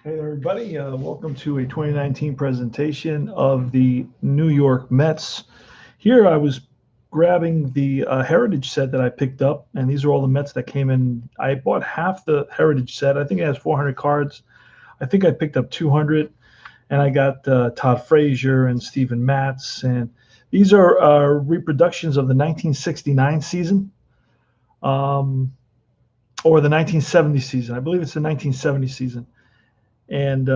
Hey everybody, welcome to a 2019 presentation of the New York Mets. Here I was grabbing the Heritage set that I picked up, and these are all the Mets that came in. I bought half the Heritage set. I think it has 400 cards. I think I picked up 200, and I got Todd Frazier and Steven Matz, and these are reproductions of the 1969 season, or the 1970 season. I believe it's the 1970 season. And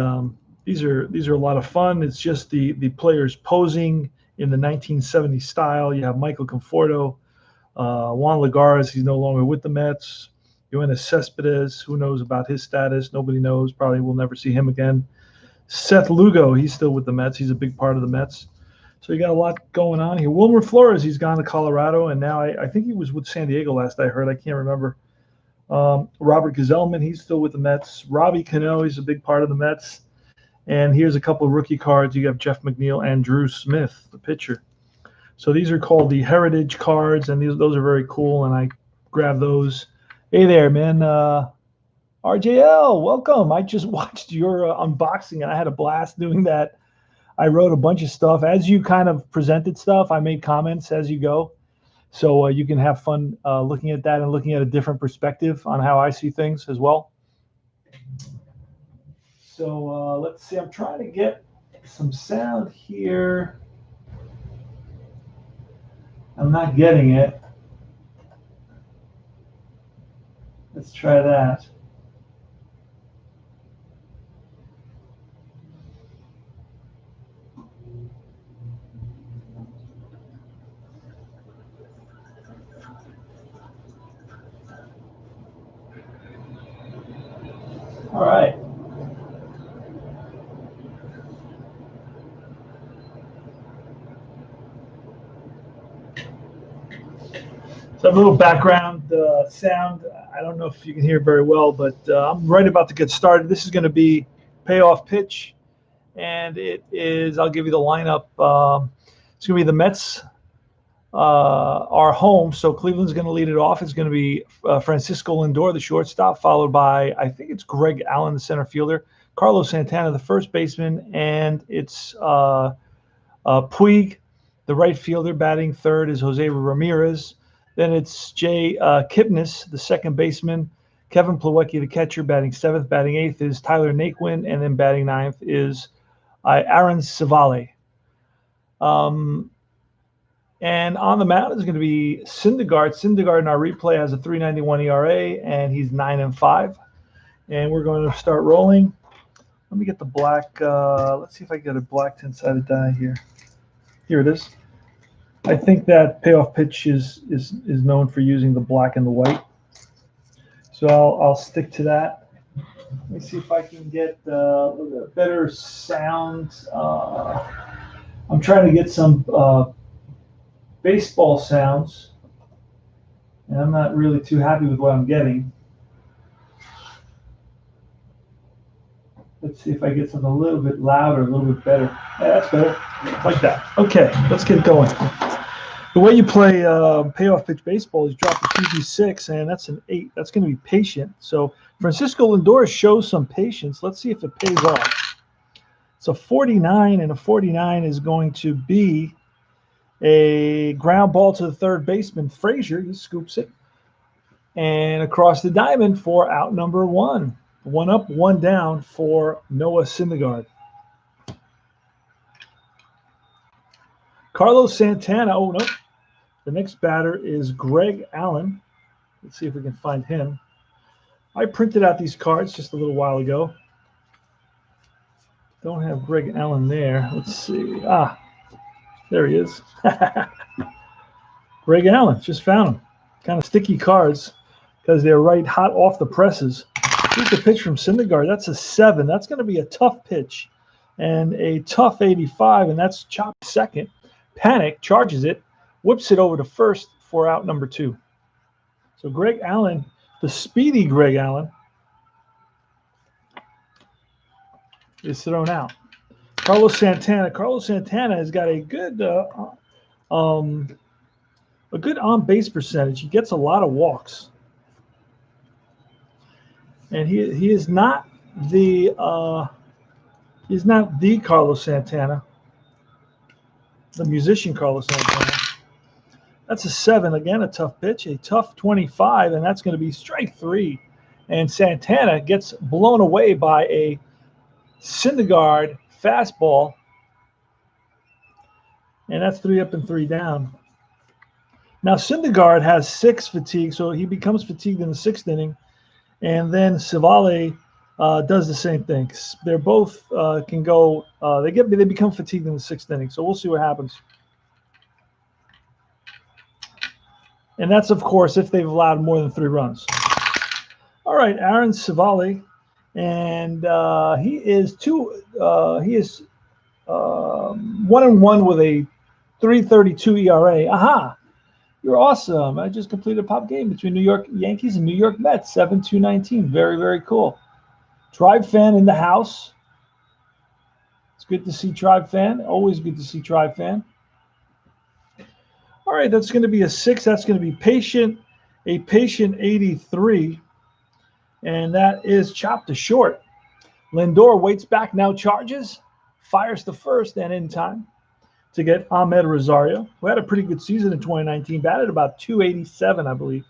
these are a lot of fun. It's just the players posing in the 1970s style. You have Michael Conforto, Juan Lagares. He's no longer with the Mets. Yoenis Cespedes. Who knows about his status? Nobody knows. Probably we'll never see him again. Seth Lugo. He's still with the Mets. He's a big part of the Mets. So you got a lot going on here. Wilmer Flores. He's gone to Colorado, and now I think he was with San Diego last I heard. I can't remember. Robert Gazelman, he's still with the Mets. Robbie Cano, he's a big part of the Mets. And here's a couple of rookie cards. You have Jeff McNeil and Drew Smith, the pitcher. So these are called the Heritage cards, and those are very cool, and I grabbed those. Hey there, man. RJL, welcome. I just watched your unboxing, and I had a blast doing that. I wrote a bunch of stuff. As you kind of presented stuff, I made comments as you go. So you can have fun looking at that and looking at a different perspective on how I see things as well. So let's see. I'm trying to get some sound here. I'm not getting it. Let's try that. All right. So a little background sound. I don't know if you can hear very well, but I'm right about to get started. This is going to be Payoff pitch, and it is, I'll give you the lineup. It's going to be the Mets are home, so Cleveland's going to lead it off. It's going to be Francisco Lindor, the shortstop, followed by, I think it's Greg Allen, the center fielder, Carlos Santana, the first baseman, and it's Puig, the right fielder. Batting third is Jose Ramirez. Then it's Jay Kipnis, the second baseman, Kevin Plawecki, the catcher, batting seventh. Batting eighth is Tyler Naquin, and then batting ninth is Aaron Civale. And on the mound is going to be Syndergaard. Syndergaard in our replay has a 3.91 ERA, and he's 9-5. And we're going to start rolling. Let me get the black. Let's see if I can get a black 10-sided die here. Here it is. I think that Payoff pitch is known for using the black and the white. So I'll stick to that. Let me see if I can get a little bit better sound. I'm trying to get some baseball sounds, and I'm not really too happy with what I'm getting. Let's see if I get something a little bit louder, a little bit better. Yeah, that's better. Like that. Okay, let's get going. The way you play Payoff pitch baseball is drop the 2d6, and that's an 8. That's going to be patient. So Francisco Lindor shows some patience. Let's see if it pays off. It's a 49, and a 49 is going to be a ground ball to the third baseman, Frazier. He scoops it. And across the diamond for out number 1. 1 up, 1 down for Noah Syndergaard. Carlos Santana. Oh, no. The next batter is Greg Allen. Let's see if we can find him. I printed out these cards just a little while ago. Don't have Greg Allen there. Let's see. There he is. Greg Allen. Just found him. Kind of sticky cards because they're right hot off the presses. Here's the pitch from Syndergaard. That's a 7. That's going to be a tough pitch and a tough 85, and that's chopped second. Panic, charges it, whips it over to first for out number 2. So Greg Allen, the speedy Greg Allen, is thrown out. Carlos Santana. Carlos Santana has got a good on-base percentage. He gets a lot of walks. And he is not he's not the Carlos Santana, the musician Carlos Santana. That's a 7. Again, a tough pitch, a tough 25, and that's going to be strike 3. And Santana gets blown away by a Syndergaard fastball, and that's 3 up and 3 down. Now, Syndergaard has 6 fatigue, so he becomes fatigued in the 6th inning, and then Civale does the same thing. They're both can go. They become fatigued in the 6th inning, so we'll see what happens. And that's, of course, if they've allowed more than 3 runs. All right, Aaron Civale, and he is 1-1 with a 3.32 ERA. Aha! You're awesome. I just completed a pop game between New York Yankees and New York Mets, 7-2-19. Very, very cool. Tribe fan in the house. It's good to see Tribe fan. Always good to see Tribe fan. All right, that's going to be a 6. That's going to be a patient 83. And that is chopped to short. Lindor waits back, now charges, fires to first, and in time to get Ahmed Rosario, who had a pretty good season in 2019, batted about 287, I believe.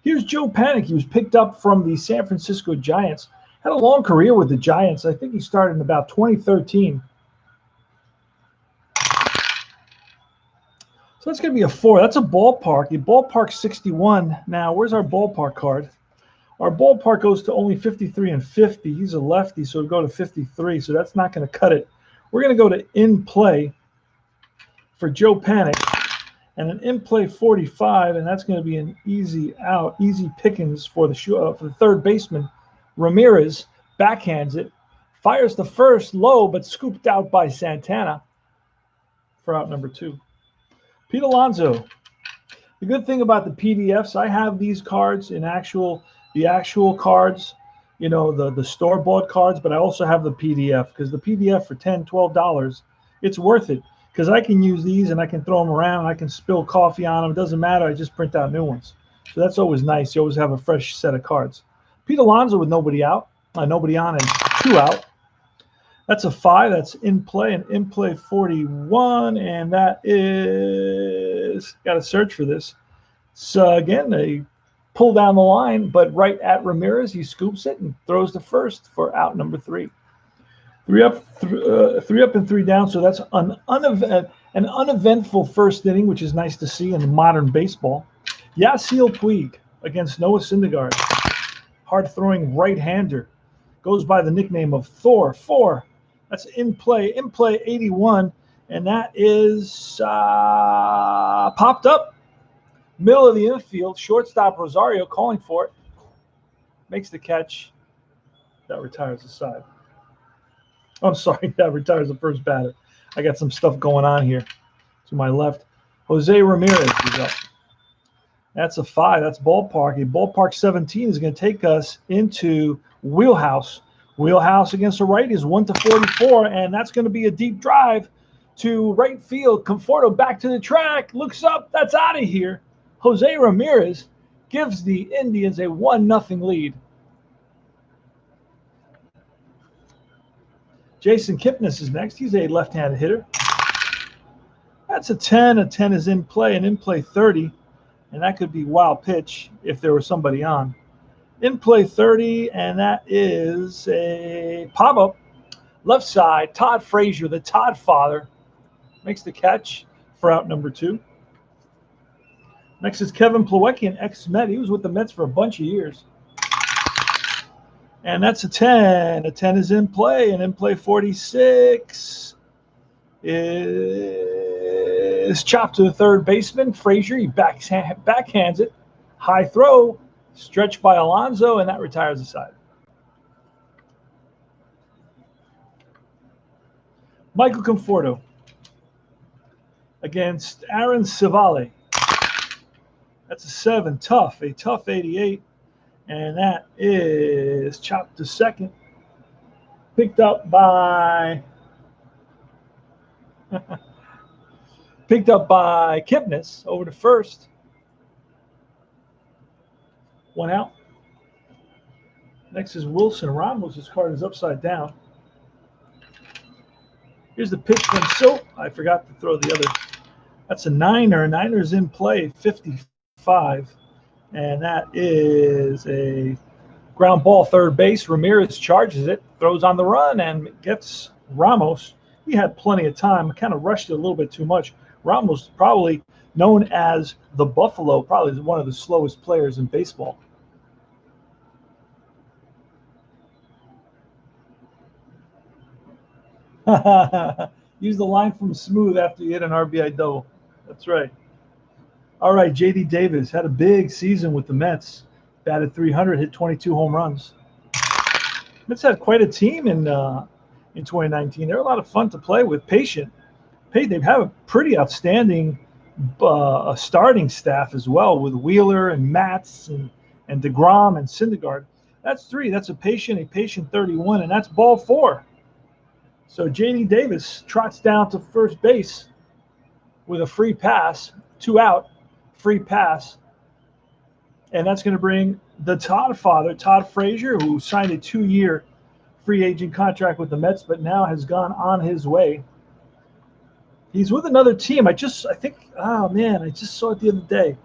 Here's Joe Panic. He was picked up from the San Francisco Giants. Had a long career with the Giants. I think he started in about 2013. So that's going to be a 4. That's a ballpark. A ballpark 61. Now, where's our ballpark card? Our ballpark goes to only 53 and 50. He's a lefty, so it'll go to 53. So that's not going to cut it. We're going to go to in play for Joe Panic, and an in play 45, and that's going to be an easy out, easy pickings for the third baseman. Ramirez backhands it, fires the first low, but scooped out by Santana for out number 2. Pete Alonso. The good thing about the PDFs, I have these cards in the actual cards, the store-bought cards, but I also have the PDF, because the PDF for $10, $12, it's worth it, because I can use these and I can throw them around. I can spill coffee on them. It doesn't matter. I just print out new ones. So that's always nice. You always have a fresh set of cards. Pete Alonso with nobody on and 2 out. That's a 5. That's in play, and in play 41, and that is, got to search for this. So again, they pull down the line, but right at Ramirez, he scoops it and throws the first for out number 3. 3 up and 3 down. So that's an uneventful first inning, which is nice to see in modern baseball. Yasiel Puig against Noah Syndergaard. Hard-throwing right-hander. Goes by the nickname of Thor. 4. That's in play 81, and that is popped up. Middle of the infield, shortstop Rosario calling for it. Makes the catch. That retires the side. I'm sorry, that retires the first batter. I got some stuff going on here to my left. Jose Ramirez is up. That's a 5. That's ballpark. A ballpark 17 is going to take us into wheelhouse. Wheelhouse against the right is 1-44, and that's going to be a deep drive to right field. Conforto back to the track, looks up, that's out of here. Jose Ramirez gives the Indians a 1-0 lead. Jason Kipnis is next. He's a left-handed hitter. That's a 10. A 10 is in play, and in play 30, and that could be wild pitch if there was somebody on. In play 30, and that is a pop-up. Left side, Todd Frazier, the Todd father, makes the catch for out number 2. Next is Kevin Plawecki, an ex-Met. He was with the Mets for a bunch of years. And that's a 10. A 10 is in play, and in play 46 is chopped to the third baseman. Frazier, he backhands it. High throw, stretched by Alonso, and that retires the side. Michael Conforto against Aaron Civale. That's a 7. Tough, a tough 88. And that is chopped to second. Picked up by Kipnis over to first. 1 out. Next is Wilson Ramos. His card is upside down. Here's the pitch from Silt. I forgot to throw the other. That's a niner. Niner's in play, 55. And that is a ground ball, third base. Ramirez charges it, throws on the run, and gets Ramos. He had plenty of time. Kind of rushed it a little bit too much. Ramos, probably known as the Buffalo, probably one of the slowest players in baseball. Use the line from Smooth after you hit an RBI double. That's right. All right, J.D. Davis had a big season with the Mets. Batted 300, hit 22 home runs. Mets had quite a team in 2019. They're a lot of fun to play with. Patient. They have a pretty outstanding starting staff as well, with Wheeler and Matz and DeGrom and Syndergaard. That's 3. That's a patient 31, and that's ball 4. So J.D. Davis trots down to first base with a free pass, 2 out, free pass. And that's going to bring the Todd father, Todd Frazier, who signed a 2-year free agent contract with the Mets, but now has gone on his way. He's with another team. I just saw it the other day.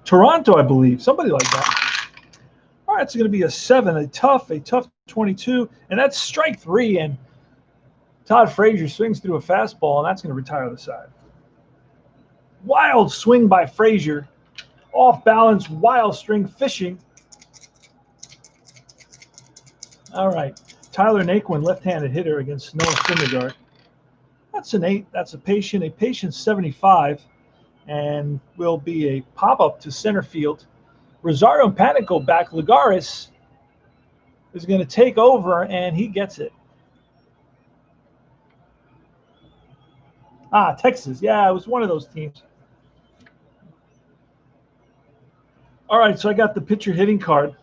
Toronto, I believe, somebody like that. All right, it's going to be a 7, a tough 22, and that's strike 3. And Todd Frazier swings through a fastball, and that's going to retire the side. Wild swing by Frazier. Off balance, wild string fishing. All right. Tyler Naquin, left-handed hitter against Noah Syndergaard. That's an 8. That's a patient 75, and will be a pop-up to center field. Rosario and Panic go back. Lagares is going to take over, and he gets it. Texas. Yeah, it was one of those teams. All right, so I got the pitcher hitting card.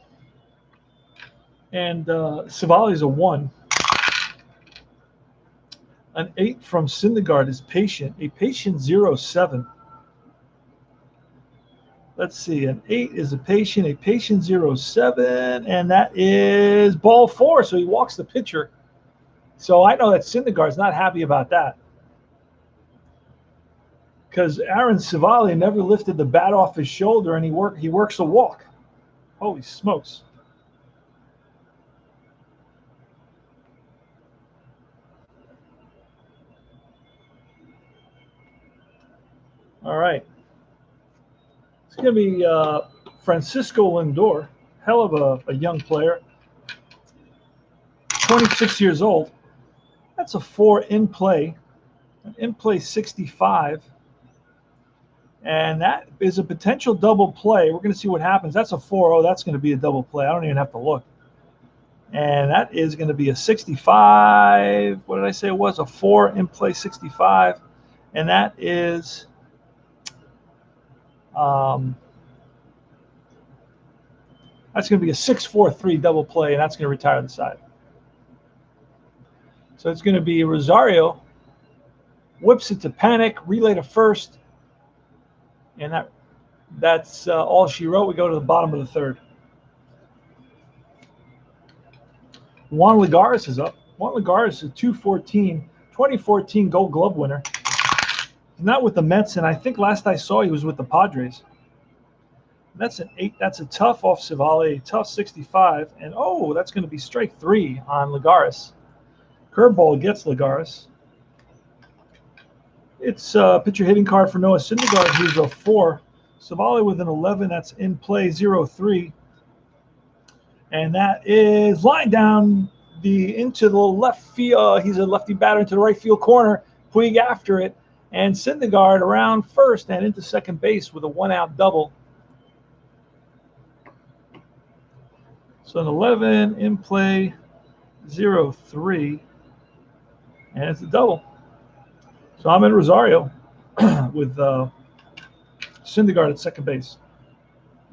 And Savali's a 1. An 8 from Syndergaard is patient. A patient 07. Let's see. An 8 is a patient 07. And that is ball 4. So he walks the pitcher. So I know that Syndergaard's not happy about that, because Aaron Savali never lifted the bat off his shoulder, and he works a walk. Holy smokes. All right. It's going to be Francisco Lindor, hell of a young player, 26 years old. That's a 4 in play, an in play 65. And that is a potential double play. We're going to see what happens. That's a 4-0. That's going to be a double play. I don't even have to look. And that is going to be a 65. What did I say it was? A 4 in play 65. And that is that's going to be a 6-4-3 double play, and that's going to retire the side. So it's going to be Rosario whips it to Panic, relay to first, and that's all she wrote. We go to the bottom of the third. Juan Lagares is up. Juan Lagares is 2014 Gold Glove winner. He's not with the Mets, and I think last I saw he was with the Padres. That's an 8. That's a tough off Savali, tough 65. And, that's going to be strike 3 on Lagares. Curveball gets Lagares. It's a pitcher hitting card for Noah Syndergaard, who's a 4. Savali with an 11. That's in play 0-3. And that is line down into the left field. He's a lefty batter into the right field corner. Puig after it. And Syndergaard around first and into second base with a 1-out double. So an 11 in play 0-3. And it's a double. So I'm in Rosario with Syndergaard at second base.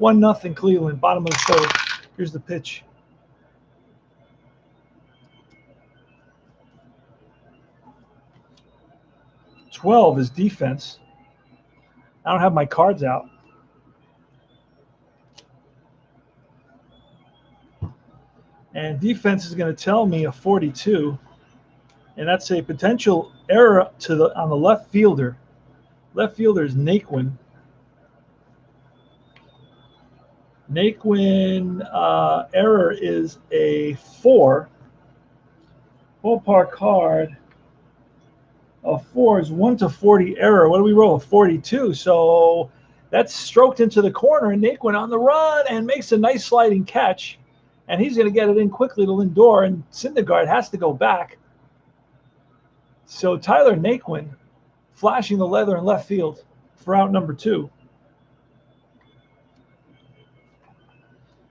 1-0 Cleveland, bottom of the third. Here's the pitch. "12 is defense. I don't have my cards out. defense is going to tell me a 42, and that's a potential error on the left fielder. Left fielder is Naquin. Naquin error is a 4. Ballpark card. A 4 is 1 to 40 error. What do we roll? A 42. So that's stroked into the corner, and Naquin on the run and makes a nice sliding catch. And he's going to get it in quickly to Lindor, and Syndergaard has to go back. So Tyler Naquin flashing the leather in left field for out number 2.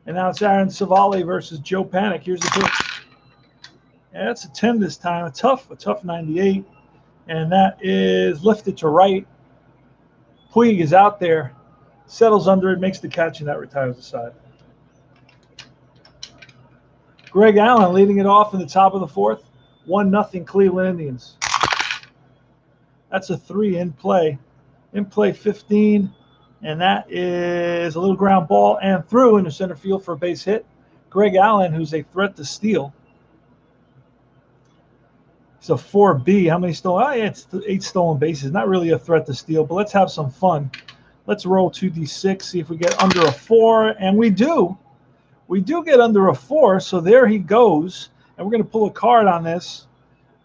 And now it's Aaron Savali versus Joe Panic. Here's the pitch. And that's a 10 this time. A tough 98. And that is lifted to right. Puig is out there, settles under it, makes the catch, and that retires the side. Greg Allen leading it off in the top of the 4th. 1-0 Cleveland Indians. That's a 3 in play. In play 15. And that is a little ground ball and through into center field for a base hit. Greg Allen, who's a threat to steal. It's a 4B. How many stolen? Oh, yeah, it's 8 stolen bases. Not really a threat to steal, but let's have some fun. Let's roll 2d6, see if we get under a 4. And we do. We do get under a 4, so there he goes. And we're going to pull a card on this.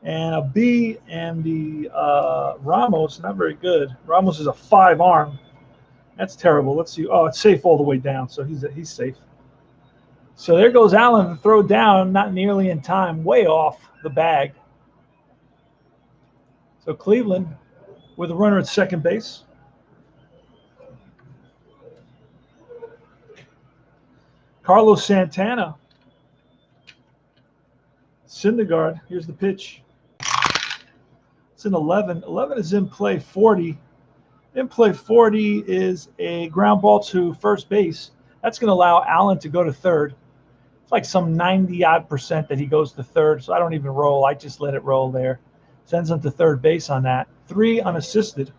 And a B, and the Ramos, not very good. Ramos is a 5 arm. That's terrible. Let's see. Oh, it's safe all the way down, so he's safe. So there goes Allen to throw down, not nearly in time, way off the bag. So Cleveland with a runner at second base. Carlos Santana. Syndergaard. Here's the pitch. It's an 11. 11 is in play 40. In play 40 is a ground ball to first base. That's going to allow Allen to go to third. It's like some 90-odd% that he goes to third, so I don't even roll. I just let it roll there. Sends him to third base on that. 3 unassisted.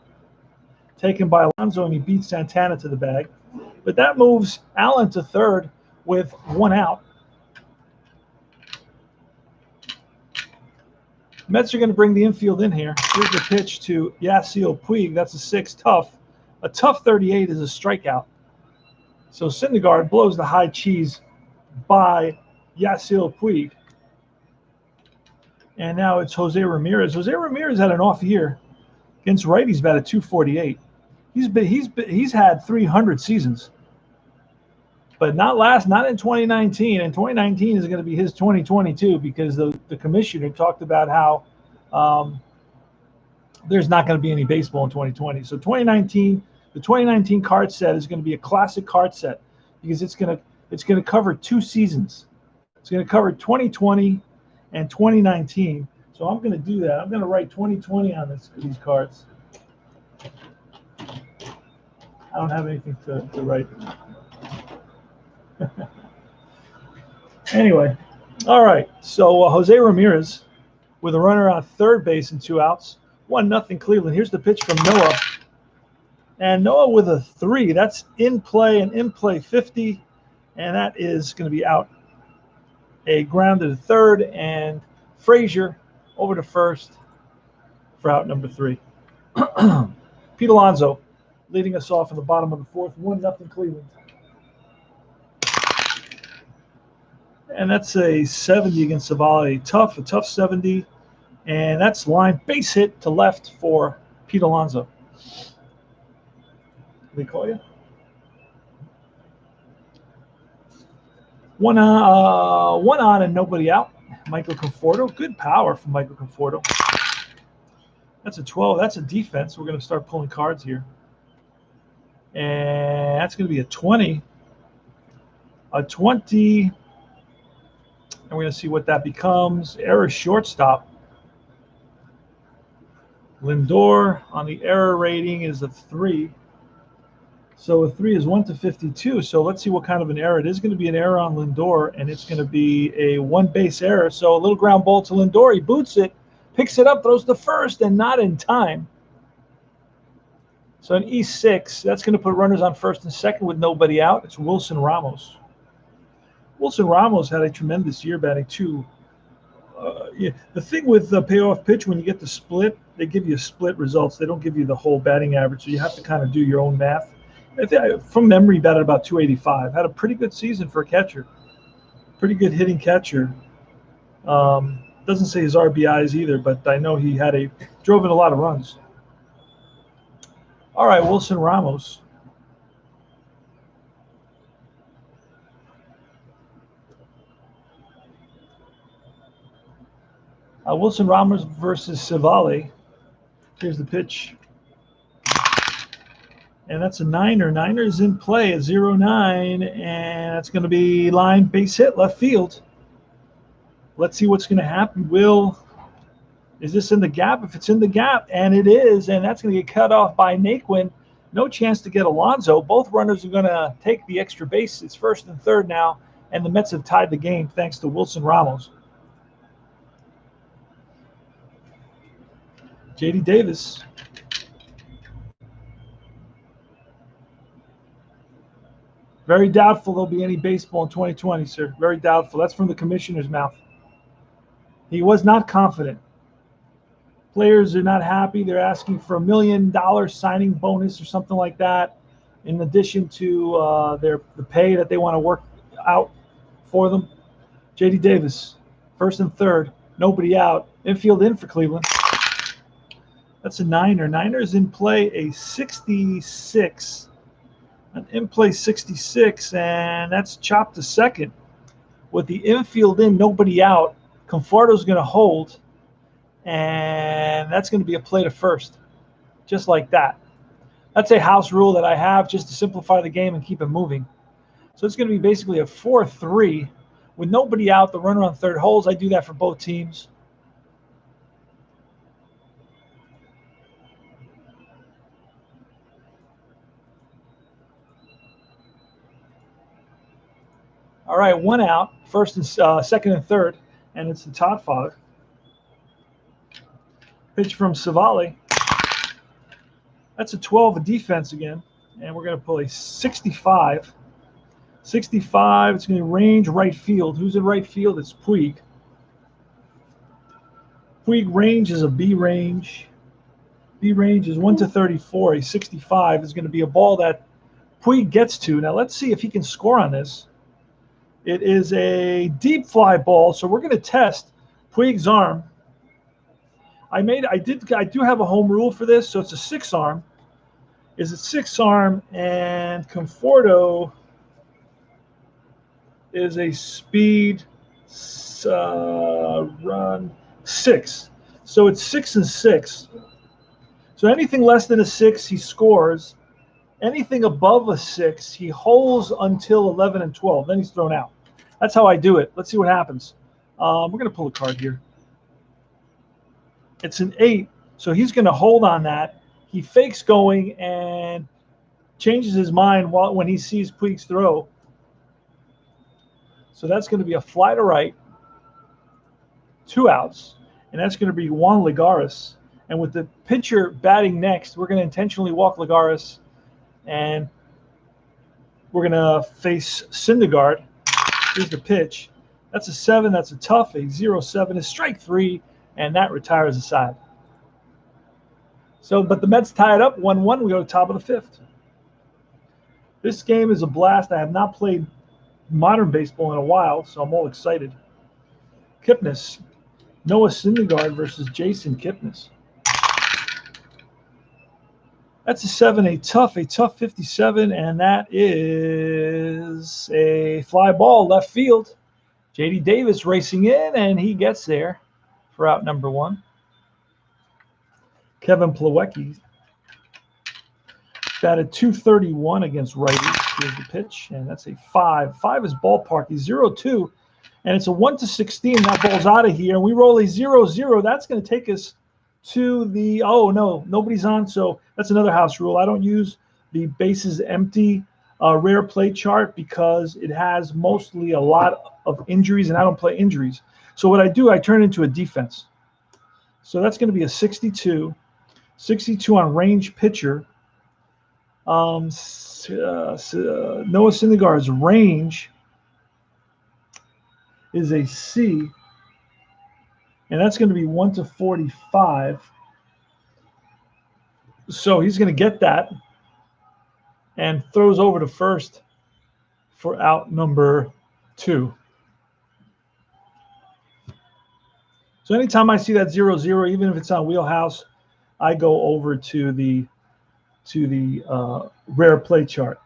Taken by Alonso, and he beats Santana to the bag. But that moves Allen to third with 1 out. Mets are going to bring the infield in here. Here's the pitch to Yasiel Puig. That's a 6 tough. A tough 38 is a strikeout. So Syndergaard blows the high cheese by Yasiel Puig. And now it's Jose Ramirez. Jose Ramirez had an off year. Against righties, batted .248. He's had 300 seasons. But not in 2019. And 2019 is going to be his 2022 because the commissioner talked about how there's not going to be any baseball in 2020. So 2019, the 2019 card set is going to be a classic card set because it's going to cover 2 seasons. It's going to cover 2020 and 2019. So I'm going to do that. I'm going to write 2020 on these cards. I don't have anything to write. Anyway, all right. So Jose Ramirez with a runner on third base and 2 outs. 1-0 Cleveland. Here's the pitch from Noah. And Noah with a 3. That's in play, and in play 50. And that is going to be out. A ground to the third, and Frazier over to first for out number 3. Pete Alonso leading us off in the bottom of the 4th. 1-0 Cleveland. And that's a 70 against Savali. A tough 70. And that's line base hit to left for Pete Alonso. Did they call you? One on and nobody out. Michael Conforto. Good power from Michael Conforto. That's a 12. That's a defense. We're going to start pulling cards here. And that's going to be a 20. A 20. And we're going to see what that becomes. Error shortstop. Lindor on the error rating is a 3. So a 3 is 1 to 52. So let's see what kind of an error. It is going to be an error on Lindor, and it's going to be a 1-base error. So a little ground ball to Lindor. He boots it, picks it up, throws to first, and not in time. So an E6, that's going to put runners on first and second with nobody out. It's Wilson Ramos. Wilson Ramos had a tremendous year batting two. Yeah, the thing with the payoff pitch, when you get the split, they give you split results. They don't give you the whole batting average, so you have to kind of do your own math. From memory, he batted about 285. Had a pretty good season for a catcher. Pretty good hitting catcher. Doesn't say his RBIs either, but I know he drove in a lot of runs. All right, Wilson Ramos. Wilson Ramos versus Savale. Here's the pitch. And that's a niner. Niner is in play at 0-9, and that's going to be line base hit left field. Let's see what's going to happen. Is this in the gap? If it's in the gap, and it is, and that's going to get cut off by Naquin. No chance to get Alonso. Both runners are going to take the extra base. It's first and third now, and the Mets have tied the game thanks to Wilson Ramos. J.D. Davis. Very doubtful there'll be any baseball in 2020, sir. Very doubtful. That's from the commissioner's mouth. He was not confident. Players are not happy. They're asking for $1 million signing bonus or something like that, in addition to the pay that they want to work out for them. J.D. Davis, first and third, nobody out. Infield in for Cleveland. That's a niner. Niner's in play a 66. An in-play 66, and that's chopped to second. With the infield in, nobody out, Conforto's going to hold, and that's going to be a play to first, just like that. That's a house rule that I have just to simplify the game and keep it moving. So it's going to be basically a 4-3 with nobody out. The runner on third holds. I do that for both teams. All right, one out, first and second and third, and it's the Todd Father. Pitch from Savale. That's a 12, a defense again, and we're going to pull a 65. 65, it's going to range right field. Who's in right field? It's Puig. Puig range is a B range. B range is 1 to 34. A 65 is going to be a ball that Puig gets to. Now let's see if he can score on this. It is a deep fly ball, so we're going to test Puig's arm. I do have a home rule for this, so it's a 6-arm. Is it 6-arm, and Conforto is a speed run 6. So it's 6 and 6. So anything less than a 6, he scores. Anything above a 6, he holds until 11 and 12. Then he's thrown out. That's how I do it. Let's see what happens. We're going to pull a card here. It's an 8, so he's going to hold on that. He fakes going and changes his mind when he sees Puig's throw. So that's going to be a fly to right, 2 outs, and that's going to be Juan Lagares. And with the pitcher batting next, we're going to intentionally walk Lagares, and we're going to face Syndergaard. Here's the pitch. That's a 7. That's a tough. A 0-7 is strike 3, and that retires the side. So, but the Mets tie it up 1-1. We go to the top of the 5th. This game is a blast. I have not played modern baseball in a while, so I'm all excited. Kipnis. Noah Syndergaard versus Jason Kipnis. That's a 7, a tough 57, and that is a fly ball left field. J.D. Davis racing in, and he gets there for out number 1. Kevin Plawecki batted .231 against righties. Here's the pitch, and that's a 5. 5 is ballpark. He's 0-2, and it's a 1 to 16. That ball's out of here, and we roll a 0-0. That's going to take us to the, oh no, nobody's on, so that's another house rule. I don't use the bases empty rare play chart because it has mostly a lot of injuries, and I don't play injuries. So what I do, I turn it into a defense. So that's going to be a 62. 62 on range pitcher. Noah Syndergaard's range is a C, and that's going to be 1/45. So he's going to get that and throws over to first for out number 2. So anytime I see that 0-0, even if it's on Wheelhouse, I go over to the rare play chart.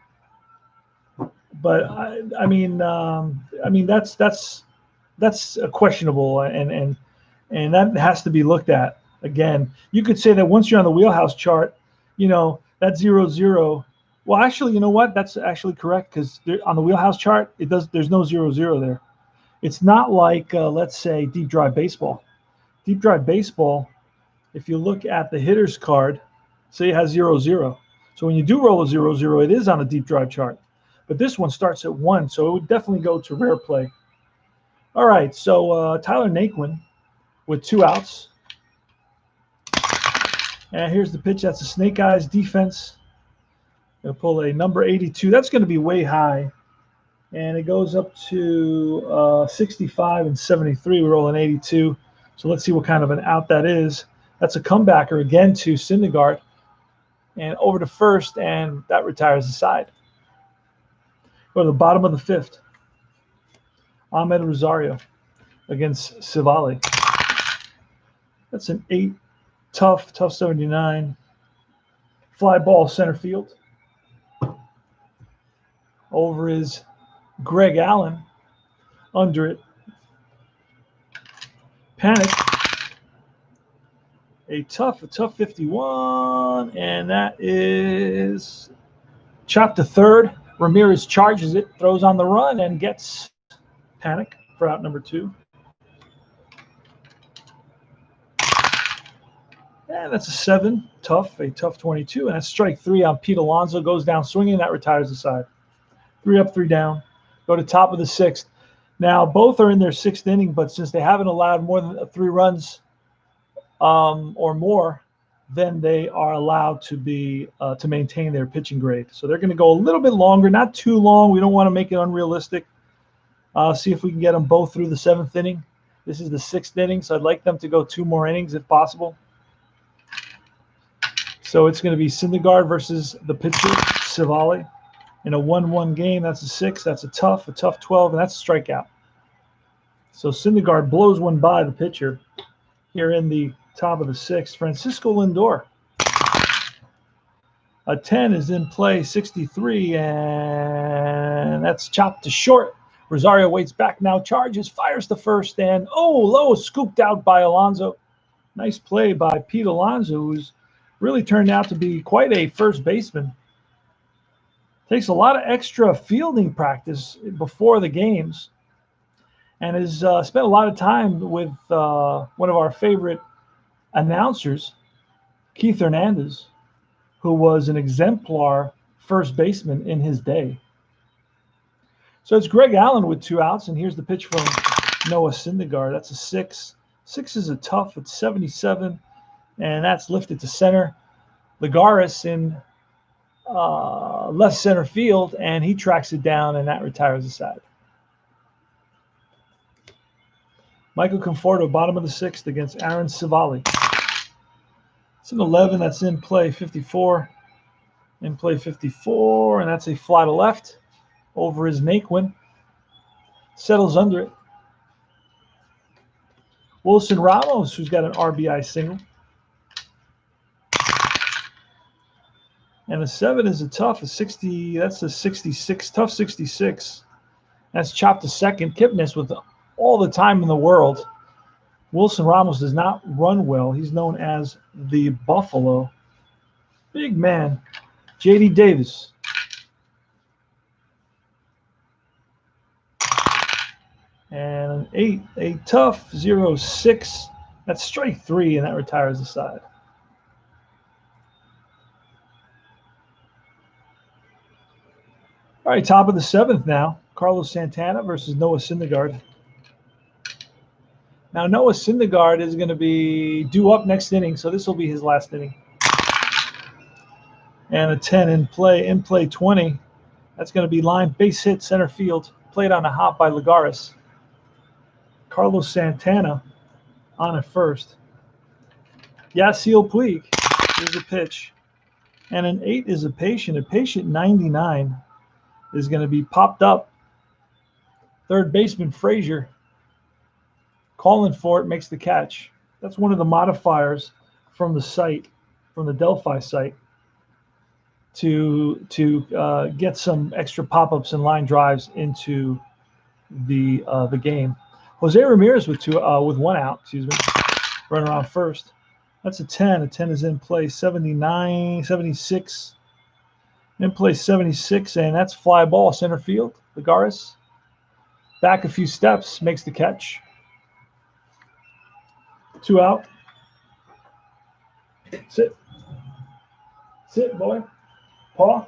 But I mean that's questionable, and that has to be looked at. Again, you could say that once you're on the Wheelhouse chart, that 0-0. Well, actually, you know what? That's actually correct, because on the Wheelhouse chart, there's no 0-0 there. It's not like let's say Deep Drive Baseball. Deep Drive Baseball, if you look at the hitters card, say it has 0-0. So when you do roll a 0-0, it is on a Deep Drive chart. But this one starts at 1, so it would definitely go to rare play. All right, so Tyler Naquin with 2 outs. And here's the pitch. That's a Snake Eyes defense. Going to pull a number 82. That's going to be way high. And it goes up to 65 and 73. We're rolling 82. So let's see what kind of an out that is. That's a comebacker again to Syndergaard. And over to first, and that retires the side. Go to the bottom of the 5th. Ahmed Rosario against Civale. That's an 8. Tough 79. Fly ball center field. Over is Greg Allen. Under it, Panic. A tough 51, and that is chopped to third. Ramirez charges it, throws on the run, and gets Panic for out number 2. And that's a 7, a tough 22, and that's strike 3 on Pete Alonso. Goes down swinging, that retires the side. 3 up, 3 down. Go to top of the 6th. Now both are in their 6th inning, but since they haven't allowed more than 3 runs or more, then they are allowed to be to maintain their pitching grade. So they're going to go a little bit longer, not too long. We don't want to make it unrealistic. See if we can get them both through the 7th inning. This is the 6th inning, so I'd like them to go 2 more innings if possible. So it's going to be Syndergaard versus the pitcher, Civale. In a 1-1 game, that's a 6. That's a tough 12, and that's a strikeout. So Syndergaard blows one by the pitcher here in the top of the 6th. Francisco Lindor. A 10 is in play, 63, and that's chopped to short. Rosario waits back now, charges, fires to first, and low, scooped out by Alonso. Nice play by Pete Alonso, who's really turned out to be quite a first baseman. Takes a lot of extra fielding practice before the games, and has spent a lot of time with one of our favorite announcers, Keith Hernandez, who was an exemplar first baseman in his day. So it's Greg Allen with 2 outs, and here's the pitch from Noah Syndergaard. That's a 6. 6 is a tough. It's 77, and that's lifted to center. Lagares in left center field, and he tracks it down, and that retires the side. Michael Conforto, bottom of the 6th against Aaron Civale. It's an 11 that's in play, 54. In play 54, and that's a fly to left. Over is Naquin. Settles under it. Wilson Ramos, who's got an RBI single. And a 7 is a tough, a 60. That's a 66, tough 66. That's chopped to second. Kipnis with all the time in the world. Wilson Ramos does not run well. He's known as the Buffalo. Big man. J.D. Davis. And an 8, a tough 0-6. That's strike 3, and that retires the side. All right, top of the 7th now. Carlos Santana versus Noah Syndergaard. Now, Noah Syndergaard is going to be due up next inning, so this will be his last inning. And a 10 in play 20. That's going to be line base hit center field, played on a hop by Lagares. Carlos Santana on at first. Yasiel Puig, here's a pitch. And an 8 is a patient. A patient 99 is going to be popped up. Third baseman Frazier calling for it, makes the catch. That's one of the modifiers from the site, from the Delphi site, to get some extra pop-ups and line drives into the game. Jose Ramirez with 1 out, running around first. That's a 10. A 10 is in play. 79, 76. In play 76, and that's fly ball center field. Ligares back a few steps, makes the catch. 2 out. Sit. Sit, boy. Paw.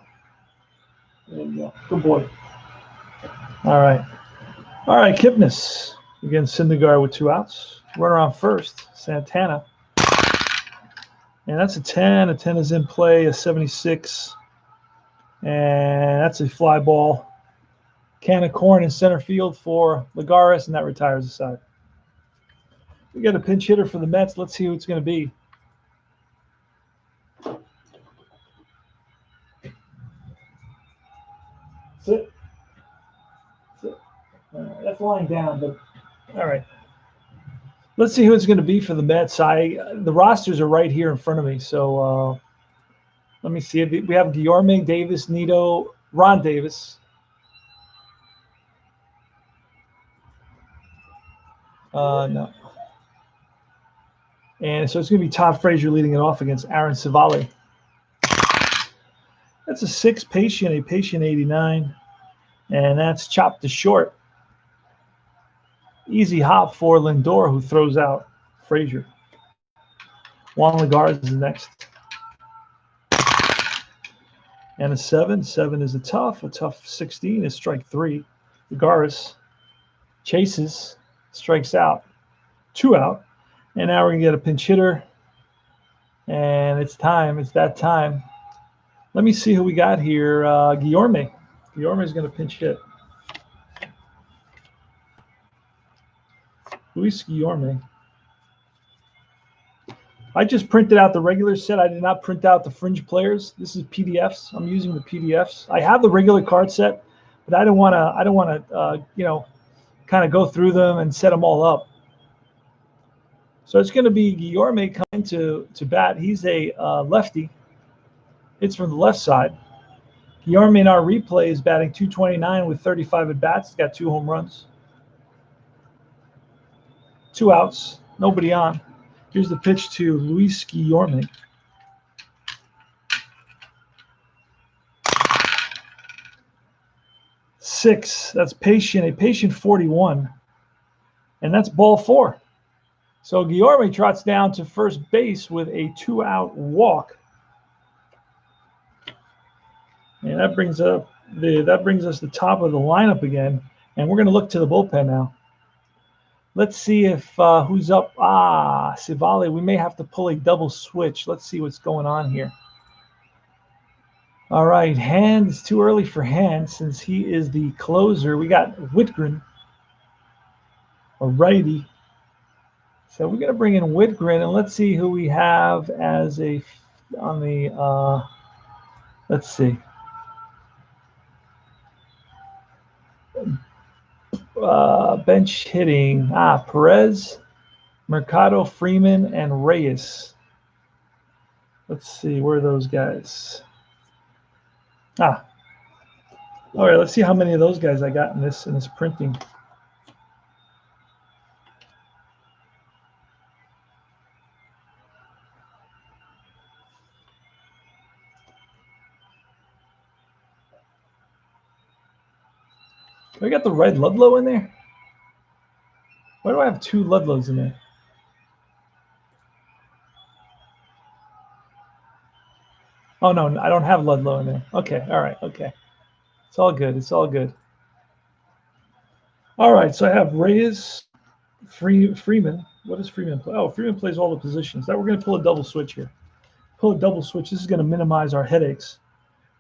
There you go. Good boy. All right. All right, Kipnis. Again, Syndergaard with 2 outs. Runner on first, Santana. And that's a 10. A 10 is in play, a 76. And that's a fly ball. Can of corn in center field for Ligares, and that retires the side. We got a pinch hitter for the Mets. Let's see who it's going to be. Sit. Sit. That's lying down, but all right. Let's see who it's going to be for the Mets. The rosters are right here in front of me, so let me see. We have Guillorme, Davis, Nito, Ron Davis. No. And so it's going to be Todd Frazier leading it off against Aaron Civale. That's a 6 patient, a patient 89. And that's chopped to short. Easy hop for Lindor, who throws out Frazier. Juan Ligares is next. And a 7. 7 is a tough 16 is strike 3. Ligares chases, strikes out. 2 out. And now we're going to get a pinch hitter. And it's time. It's that time. Let me see who we got here. Guillorme. Guillorme is going to pinch hit. Luis Guillorme. I just printed out the regular set. I did not print out the fringe players. This is PDFs. I'm using the PDFs. I have the regular card set, but I don't want to, kind of go through them and set them all up. So it's going to be Guillorme coming to bat. He's a lefty. It's from the left side. Guillorme in our replay is batting .229 with 35 at bats. He's got 2 home runs. 2 outs. Nobody on. Here's the pitch to Luis Guillorme. Six. That's patient. A patient 41. And that's ball 4. So Guillorme trots down to first base with a 2-out walk. And that brings us the top of the lineup again. And we're going to look to the bullpen now. Let's see if who's up. Civale. We may have to pull a double switch. Let's see what's going on here. All right, Hand. It's too early for Hand since he is the closer. We got Whitgren, a righty. So we're going to bring in Whitgren, and let's see who we have as on the, let's see. Bench hitting. Perez, Mercado, Freeman, and Reyes. Let's see, where are those guys? All right, let's see how many of those guys I got in this printing. I got the red Ludlow in there. Why do I have 2 Ludlows in there? Oh, no, I don't have Ludlow in there. Okay, all right, okay. It's all good. It's all good. All right, so I have Reyes, Freeman. What does Freeman play? Oh, Freeman plays all the positions. Now we're going to pull a double switch here. Pull a double switch. This is going to minimize our headaches.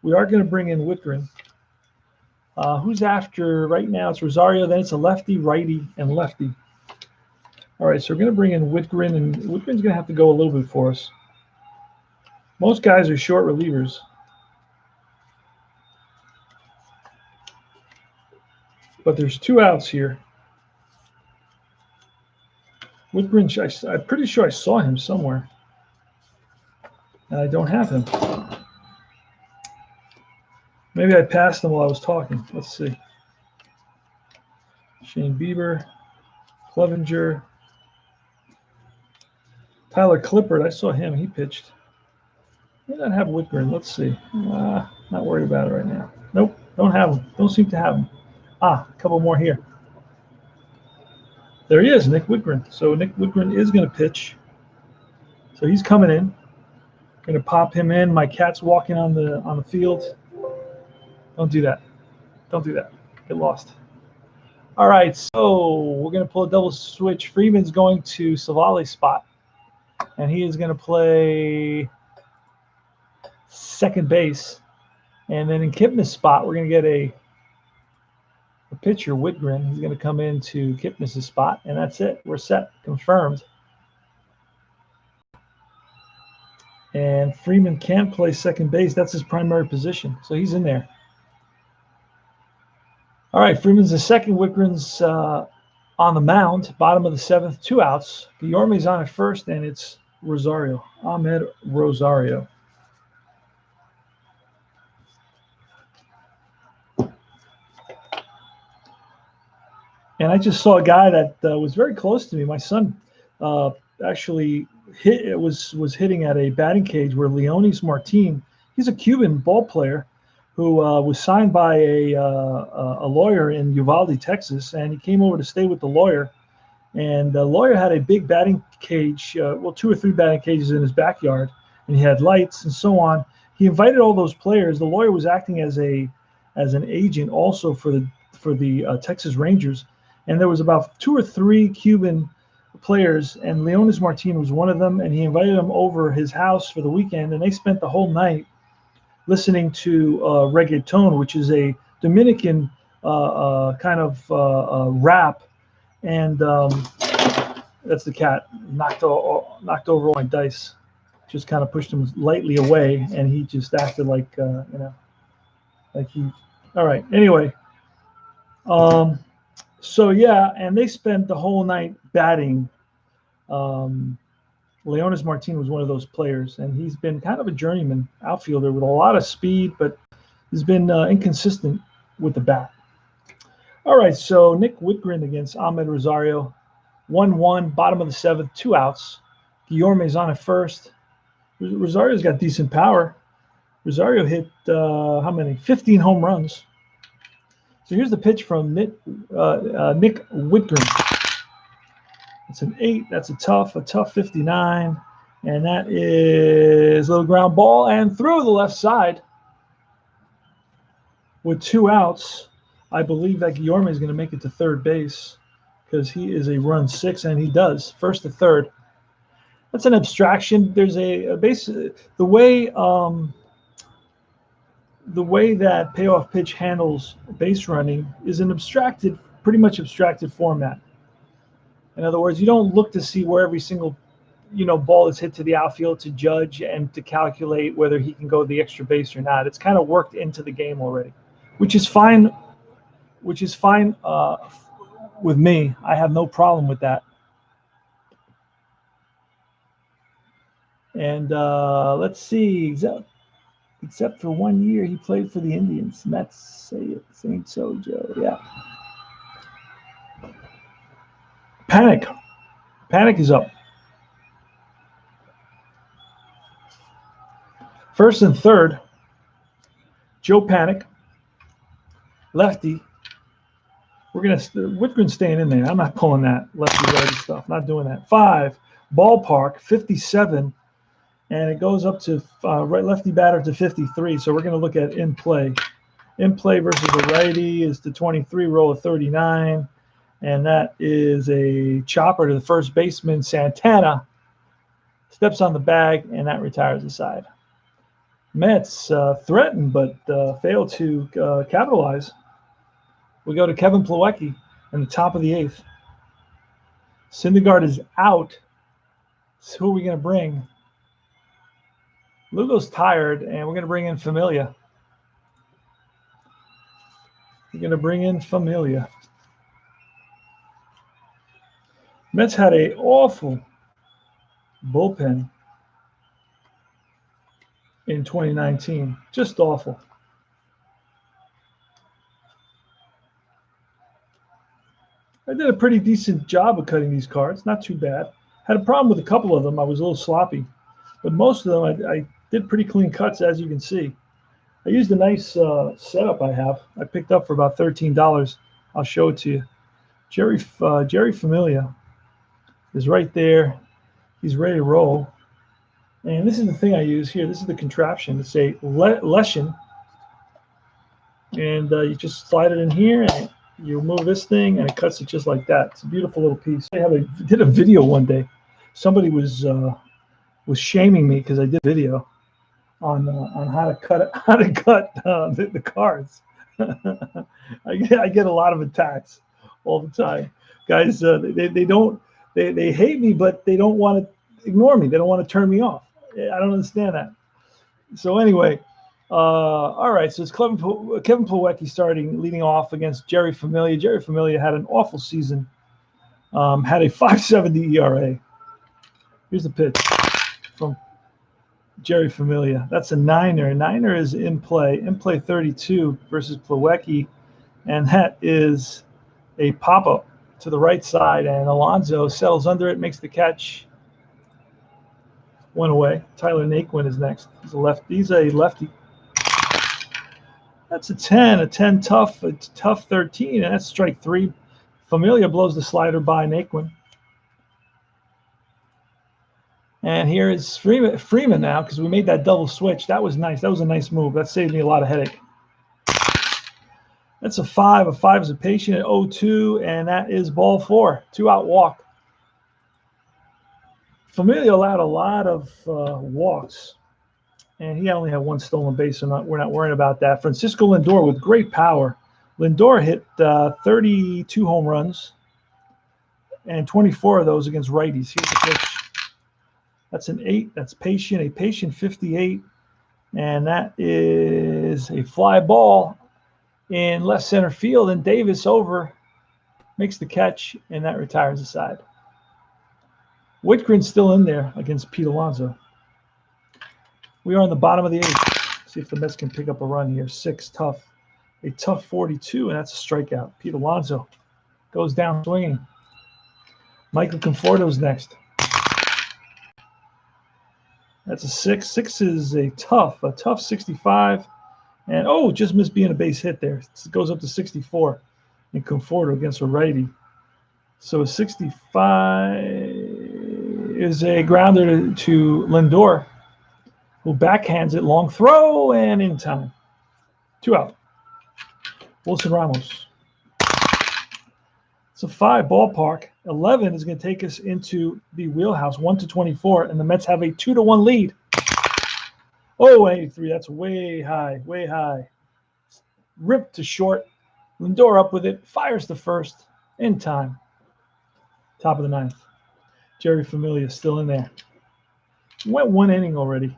We are going to bring in Whitgren. Who's after right now? It's Rosario. Then it's a lefty, righty, and lefty. All right, so we're going to bring in Whitgren, and Whitgren's going to have to go a little bit for us. Most guys are short relievers. But there's 2 outs here. Whitgren, I'm pretty sure I saw him somewhere. And I don't have him. Maybe I passed him while I was talking. Let's see. Shane Bieber, Clevenger, Tyler Clippard. I saw him. He pitched. May not have Whitgren. Let's see. Not worried about it right now. Nope, don't have him. Don't seem to have him. A couple more here. There he is, Nick Whitgren. So Nick Whitgren is going to pitch. So he's coming in. Going to pop him in. My cat's walking on the field. Don't do that. Don't do that. Get lost. All right, so we're going to pull a double switch. Freeman's going to Savali's spot, and he is going to play second base. And then in Kipnis' spot, we're going to get a pitcher, Whitgren. He's going to come into Kipnis' spot, and that's it. We're set. Confirmed. And Freeman can't play second base. That's his primary position, so he's in there. All right, Freeman's the second. Whitgren's on the mound, bottom of the 7th, 2 outs. Guillorme's on at first, and it's Rosario, Ahmed Rosario. And I just saw a guy that was very close to me. My son actually was hitting at a batting cage where Leonis Martin, he's a Cuban ball player who was signed by a lawyer in Uvalde, Texas, and he came over to stay with the lawyer. And the lawyer had a big batting cage, 2 or 3 batting cages in his backyard, and he had lights and so on. He invited all those players. The lawyer was acting as an agent also for the Texas Rangers, and there was about 2 or 3 Cuban players, and Leonis Martin was one of them, and he invited them over his house for the weekend, and they spent the whole night listening to reggaeton, which is a Dominican kind of rap, and that's the cat knocked over all my dice. Just kind of pushed him lightly away, and he just acted like like he. All right. Anyway, so yeah, and they spent the whole night batting. Leonis Martin was one of those players, and he's been kind of a journeyman outfielder with a lot of speed, but he's been inconsistent with the bat. All right, so Nick Whitgren against Ahmed Rosario, 1-1, bottom of the 7th, 2 outs. Guillorme's on at first. Rosario's got decent power. Rosario hit how many? 15 home runs. So here's the pitch from Nick Whitgren. It's an 8. That's a tough 59. And that is a little ground ball and through the left side with 2 outs. I believe that Guillorme is going to make it to third base because he is a run 6, and he does. First to third. That's an abstraction. There's a base. The way that payoff pitch handles base running is an pretty much abstracted format. In other words, you don't look to see where every single, ball is hit to the outfield to judge and to calculate whether he can go the extra base or not. It's kind of worked into the game already, which is fine. With me. I have no problem with that. And let's see, except for 1 year, he played for the Indians. Mets, say it, St. Joe, yeah. Panic is up. First and third, Joe Panic, lefty. Whitgren's staying in there. I'm not pulling that lefty-righty stuff. Not doing that. 5, ballpark, 57, and it goes up to lefty batter to 53. So we're going to look at in play. In play versus a righty is the 23, roll of 39. And that is a chopper to the first baseman. Santana steps on the bag, and that retires the side. Mets threatened but failed to capitalize. We go to Kevin Plawecki in the top of the 8th. Syndergaard is out. So who are we going to bring? Lugo's tired, and we're going to bring in Familia. We're going to bring in Familia. Mets had an awful bullpen in 2019. Just awful. I did a pretty decent job of cutting these cards. Not too bad. Had a problem with a couple of them. I was a little sloppy. But most of them, I did pretty clean cuts, as you can see. I used a nice setup I have. I picked up for about $13. I'll show it to you. Jerry Familia is right there. He's ready to roll. And this is the thing I use here. This is the contraption. It's a Lesson. And you just slide it in here, and you move this thing, and it cuts it just like that. It's a beautiful little piece. I did a video one day. Somebody was shaming me because I did a video on how to cut the cards. I get a lot of attacks all the time, guys. They hate me, but they don't want to ignore me. They don't want to turn me off. I don't understand that. So anyway, all right. So it's Kevin Plawecki leading off against Jerry Familia. Jerry Familia had an awful season. Had a 5.70 ERA. Here's the pitch from Jerry Familia. That's a niner. A niner is in play. In play 32 versus Plawecki, and that is a pop-up to the right side, and Alonso settles under it, makes the catch. One away. Tyler Naquin is next. He's a lefty. That's a 10. A 10 tough. A tough 13, and that's strike 3. Familia blows the slider by Naquin. And here is Freeman now, because we made that double switch. That was nice. That was a nice move. That saved me a lot of headache. That's a 5. A 5 is a patient at 0-2, and that is ball 4. 2-out walk. Familia allowed a lot of walks, and he only had 1 stolen base, so we're not worrying about that. Francisco Lindor with great power. Lindor hit 32 home runs, and 24 of those against righties. Here's the pitch. That's an 8. That's patient. A patient 58, and that is a fly ball in left center field, and Davis over makes the catch, and that retires the side. Whitgren's still in there against Pete Alonso. We are in the bottom of the 8th. See if the Mets can pick up a run here. 6 tough. A tough 42, and that's a strikeout. Pete Alonso goes down swinging. Michael Conforto's next. That's a 6. 6 is a tough 65. And, just missed being a base hit there. It goes up to 64 in Conforto against a righty. So a 65 is a grounder to Lindor, who backhands it, long throw, and in time. 2 out. Wilson Ramos. It's a 5 ballpark. 11 is going to take us into the wheelhouse, 1-24, and the Mets have a 2-1 lead. 83. That's way high, way high. Ripped to short. Lindor up with it, fires to first, in time. Top of the 9th. Jerry Familia still in there. Went 1 inning already.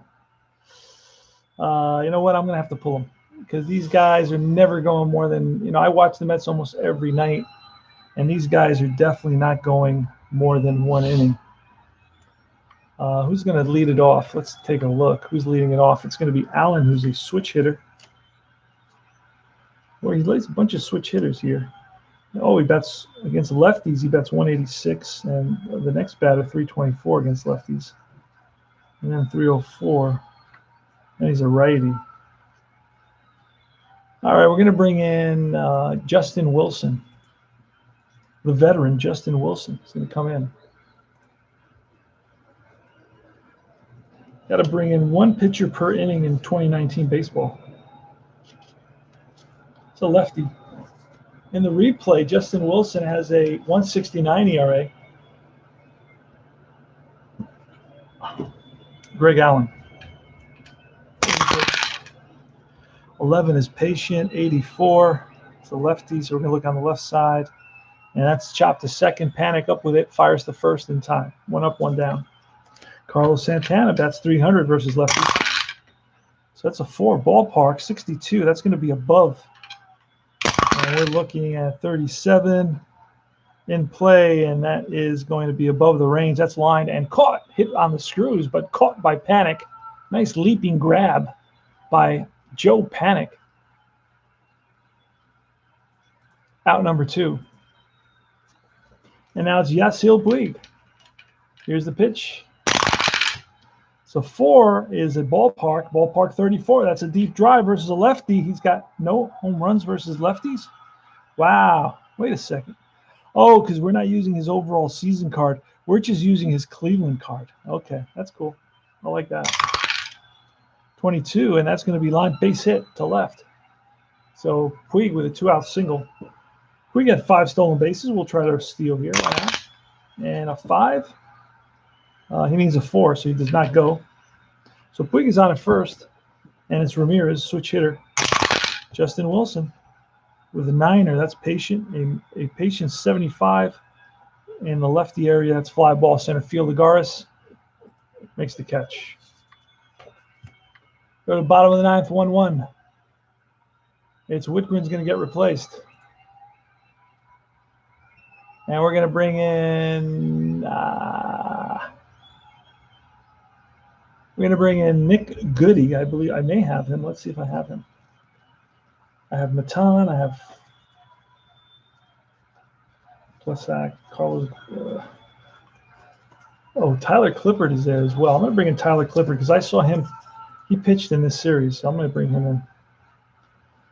You know what? I'm going to have to pull him because these guys are never going more than, I watch the Mets almost every night, and these guys are definitely not going more than 1 inning. Who's going to lead it off? Let's take a look. Who's leading it off? It's going to be Allen, who's a switch hitter. Well, he lays a bunch of switch hitters here. He bats against lefties. He bats 186, and the next batter 324 against lefties, and then 304. And he's a righty. All right, we're going to bring in Justin Wilson, the veteran Justin Wilson. He's going to come in. Got to bring in 1 pitcher per inning in 2019 baseball. It's a lefty. In the replay, Justin Wilson has a 1.69 ERA. Greg Allen. 11 is patient, 84. It's a lefty, so we're going to look on the left side. And that's chopped to second. Panic up with it. Fires the first in time. 1 up, 1 down. Carlos Santana bats 300 versus lefties. So that's a 4. Ballpark 62. That's going to be above. And we're looking at 37 in play, and that is going to be above the range. That's lined and caught. Hit on the screws, but caught by Panic. Nice leaping grab by Joe Panic. Out number 2. And now it's Yasiel Puig. Here's the pitch. So 4 is a ballpark 34. That's a deep drive versus a lefty. He's got no home runs versus lefties. Wow. Wait a second. Oh, because we're not using his overall season card. We're just using his Cleveland card. Okay, that's cool. I like that. 22, and that's going to be line base hit to left. So Puig with a 2-out single. We get 5 stolen bases. We'll try to steal here. And a 5. He needs a 4, so he does not go. So Puig is on at first, and it's Ramirez, switch hitter. Justin Wilson with a 9er. That's patient. A patient 75 in the lefty area. That's fly ball center field. Lagares makes the catch. Go to the bottom of the 9th, 1-1. It's Whitgren's going to get replaced. And we're going to bring in Nick Goody. I believe I may have him. Let's see if I have him. I have Matan. I have Plesac, Carlos. Tyler Clippard is there as well. I'm going to bring in Tyler Clippard because I saw him. He pitched in this series, so I'm going to bring him in.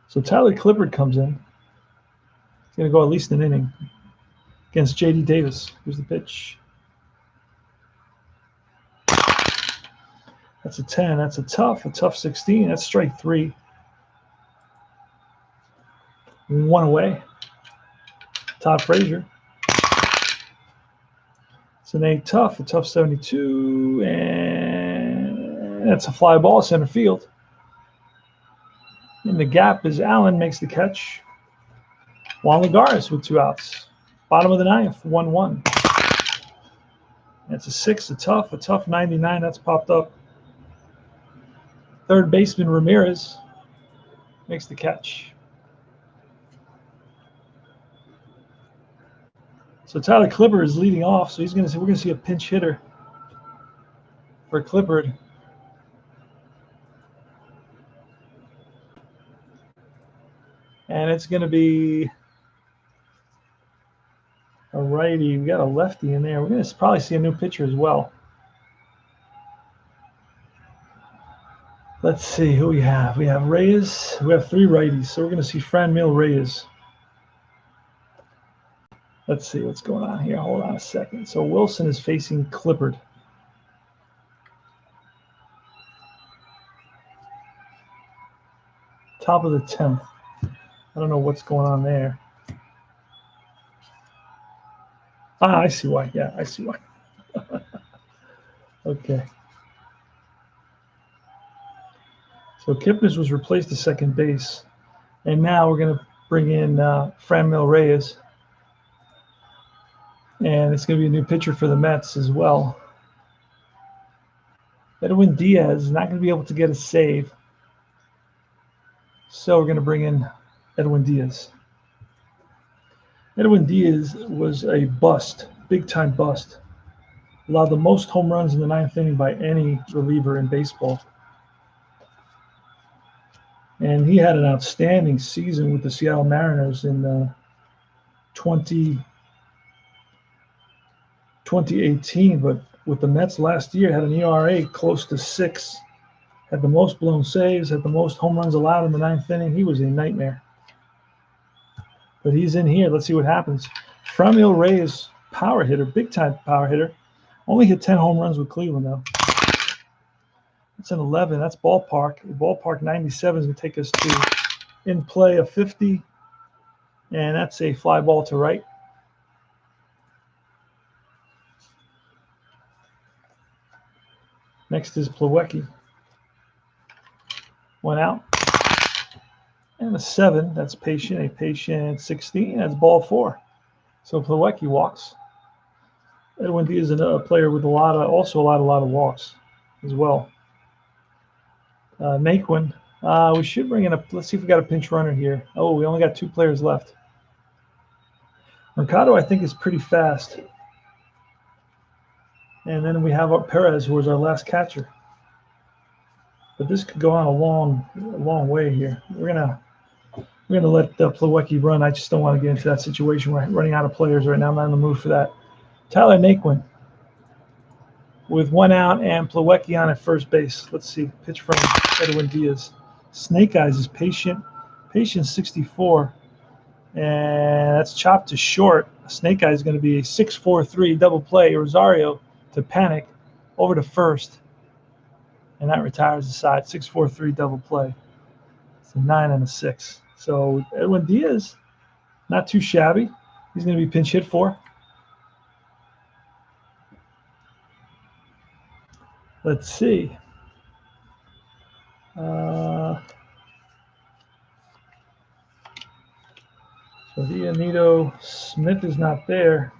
So Tyler Clippard comes in. He's going to go at least an inning against J.D. Davis. Here's the pitch. That's a 10. That's a tough 16. That's strike 3. 1 away. Todd Frazier. It's an a tough 72, and that's a fly ball center field. In the gap is Allen, makes the catch. Juan Lagares with 2 outs. Bottom of the 9th, 1-1. That's a 6, a tough 99. That's popped up. Third baseman Ramirez makes the catch. So Tyler Clippard is leading off. So we're going to see a pinch hitter for Clippard. And it's going to be a righty. We got a lefty in there. We're going to probably see a new pitcher as well. Let's see who we have. We have Reyes. We have 3 righties. So we're going to see Franmil Reyes. Let's see what's going on here. Hold on a second. So Wilson is facing Clippard. Top of the 10th. I don't know what's going on there. I see why. Yeah, I see why. Okay. So Kipnis was replaced to second base. And now we're going to bring in Franmil Reyes. And it's going to be a new pitcher for the Mets as well. Edwin Diaz is not going to be able to get a save. So we're going to bring in Edwin Diaz. Edwin Diaz was a bust, big-time bust. Allowed the most home runs in the 9th inning by any reliever in baseball. And he had an outstanding season with the Seattle Mariners in 2018, but with the Mets last year, had an ERA close to 6, had the most blown saves, had the most home runs allowed in the 9th inning. He was a nightmare. But he's in here. Let's see what happens. Franmil Reyes, power hitter, big-time power hitter. Only hit 10 home runs with Cleveland, though. That's an 11. That's ballpark. Ballpark 97 is going to take us to in play a 50. And that's a fly ball to right. Next is Plawecki. 1 out. And a 7. That's patient. A patient 16. That's ball 4. So Plawecki walks. Edwin Diaz is a player with a lot of walks as well. Naquin. We should bring in let's see if we got a pinch runner here. Oh, we only got 2 players left. Mercado, I think, is pretty fast. And then we have Perez, who was our last catcher. But this could go on a long way here. We're gonna let Plawecki run. I just don't want to get into that situation. We're running out of players right now. I'm not in the mood for that. Tyler Naquin with 1 out and Plawecki on at first base. Let's see. Pitch from Edwin Diaz. Snake Eyes is patient 64. And that's chopped to short. Snake Eyes is going to be a 6-4-3 double play. Rosario to panic over to first. And that retires the side. 6-4-3 double play. It's a 9 and a 6. So Edwin Diaz, not too shabby. He's going to be pinch hit for. Let's see. So Nito Smith is not there.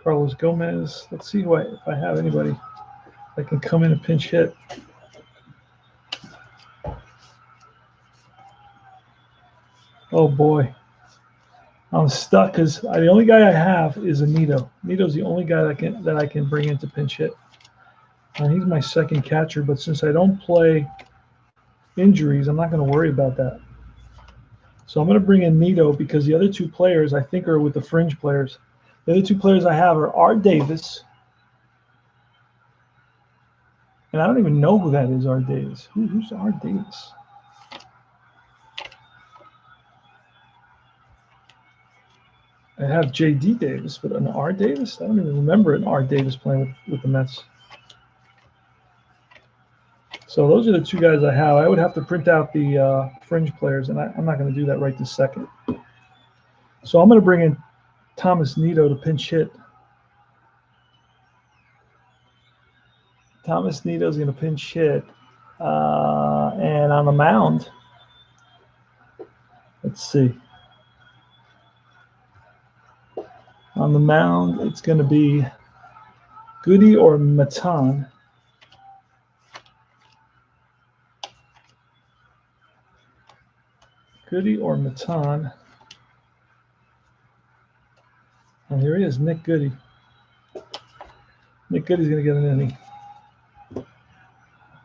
Carlos Gomez. Let's see if I have anybody that can come in and pinch hit. Oh boy, I'm stuck because the only guy I have is a Nito. Nito's the only guy that I can bring into pinch hit. He's my second catcher, but since I don't play injuries, I'm not going to worry about that. So I'm going to bring in Nito because the other 2 players I think are with the fringe players. The other 2 players I have are R. Davis. And I don't even know who that is, R. Davis. Who's R. Davis? I have J.D. Davis, but an R. Davis? I don't even remember an R. Davis playing with the Mets. So those are the 2 guys I have. I would have to print out the fringe players, and I'm not going to do that right this second. So I'm going to bring in Thomas Nito to pinch hit. Thomas Nito is going to pinch hit. And on the mound, let's see. On the mound, it's going to be Goody or Matan. Goody or Matan. And here he is, Nick Goody. Nick Goody's going to get an inning.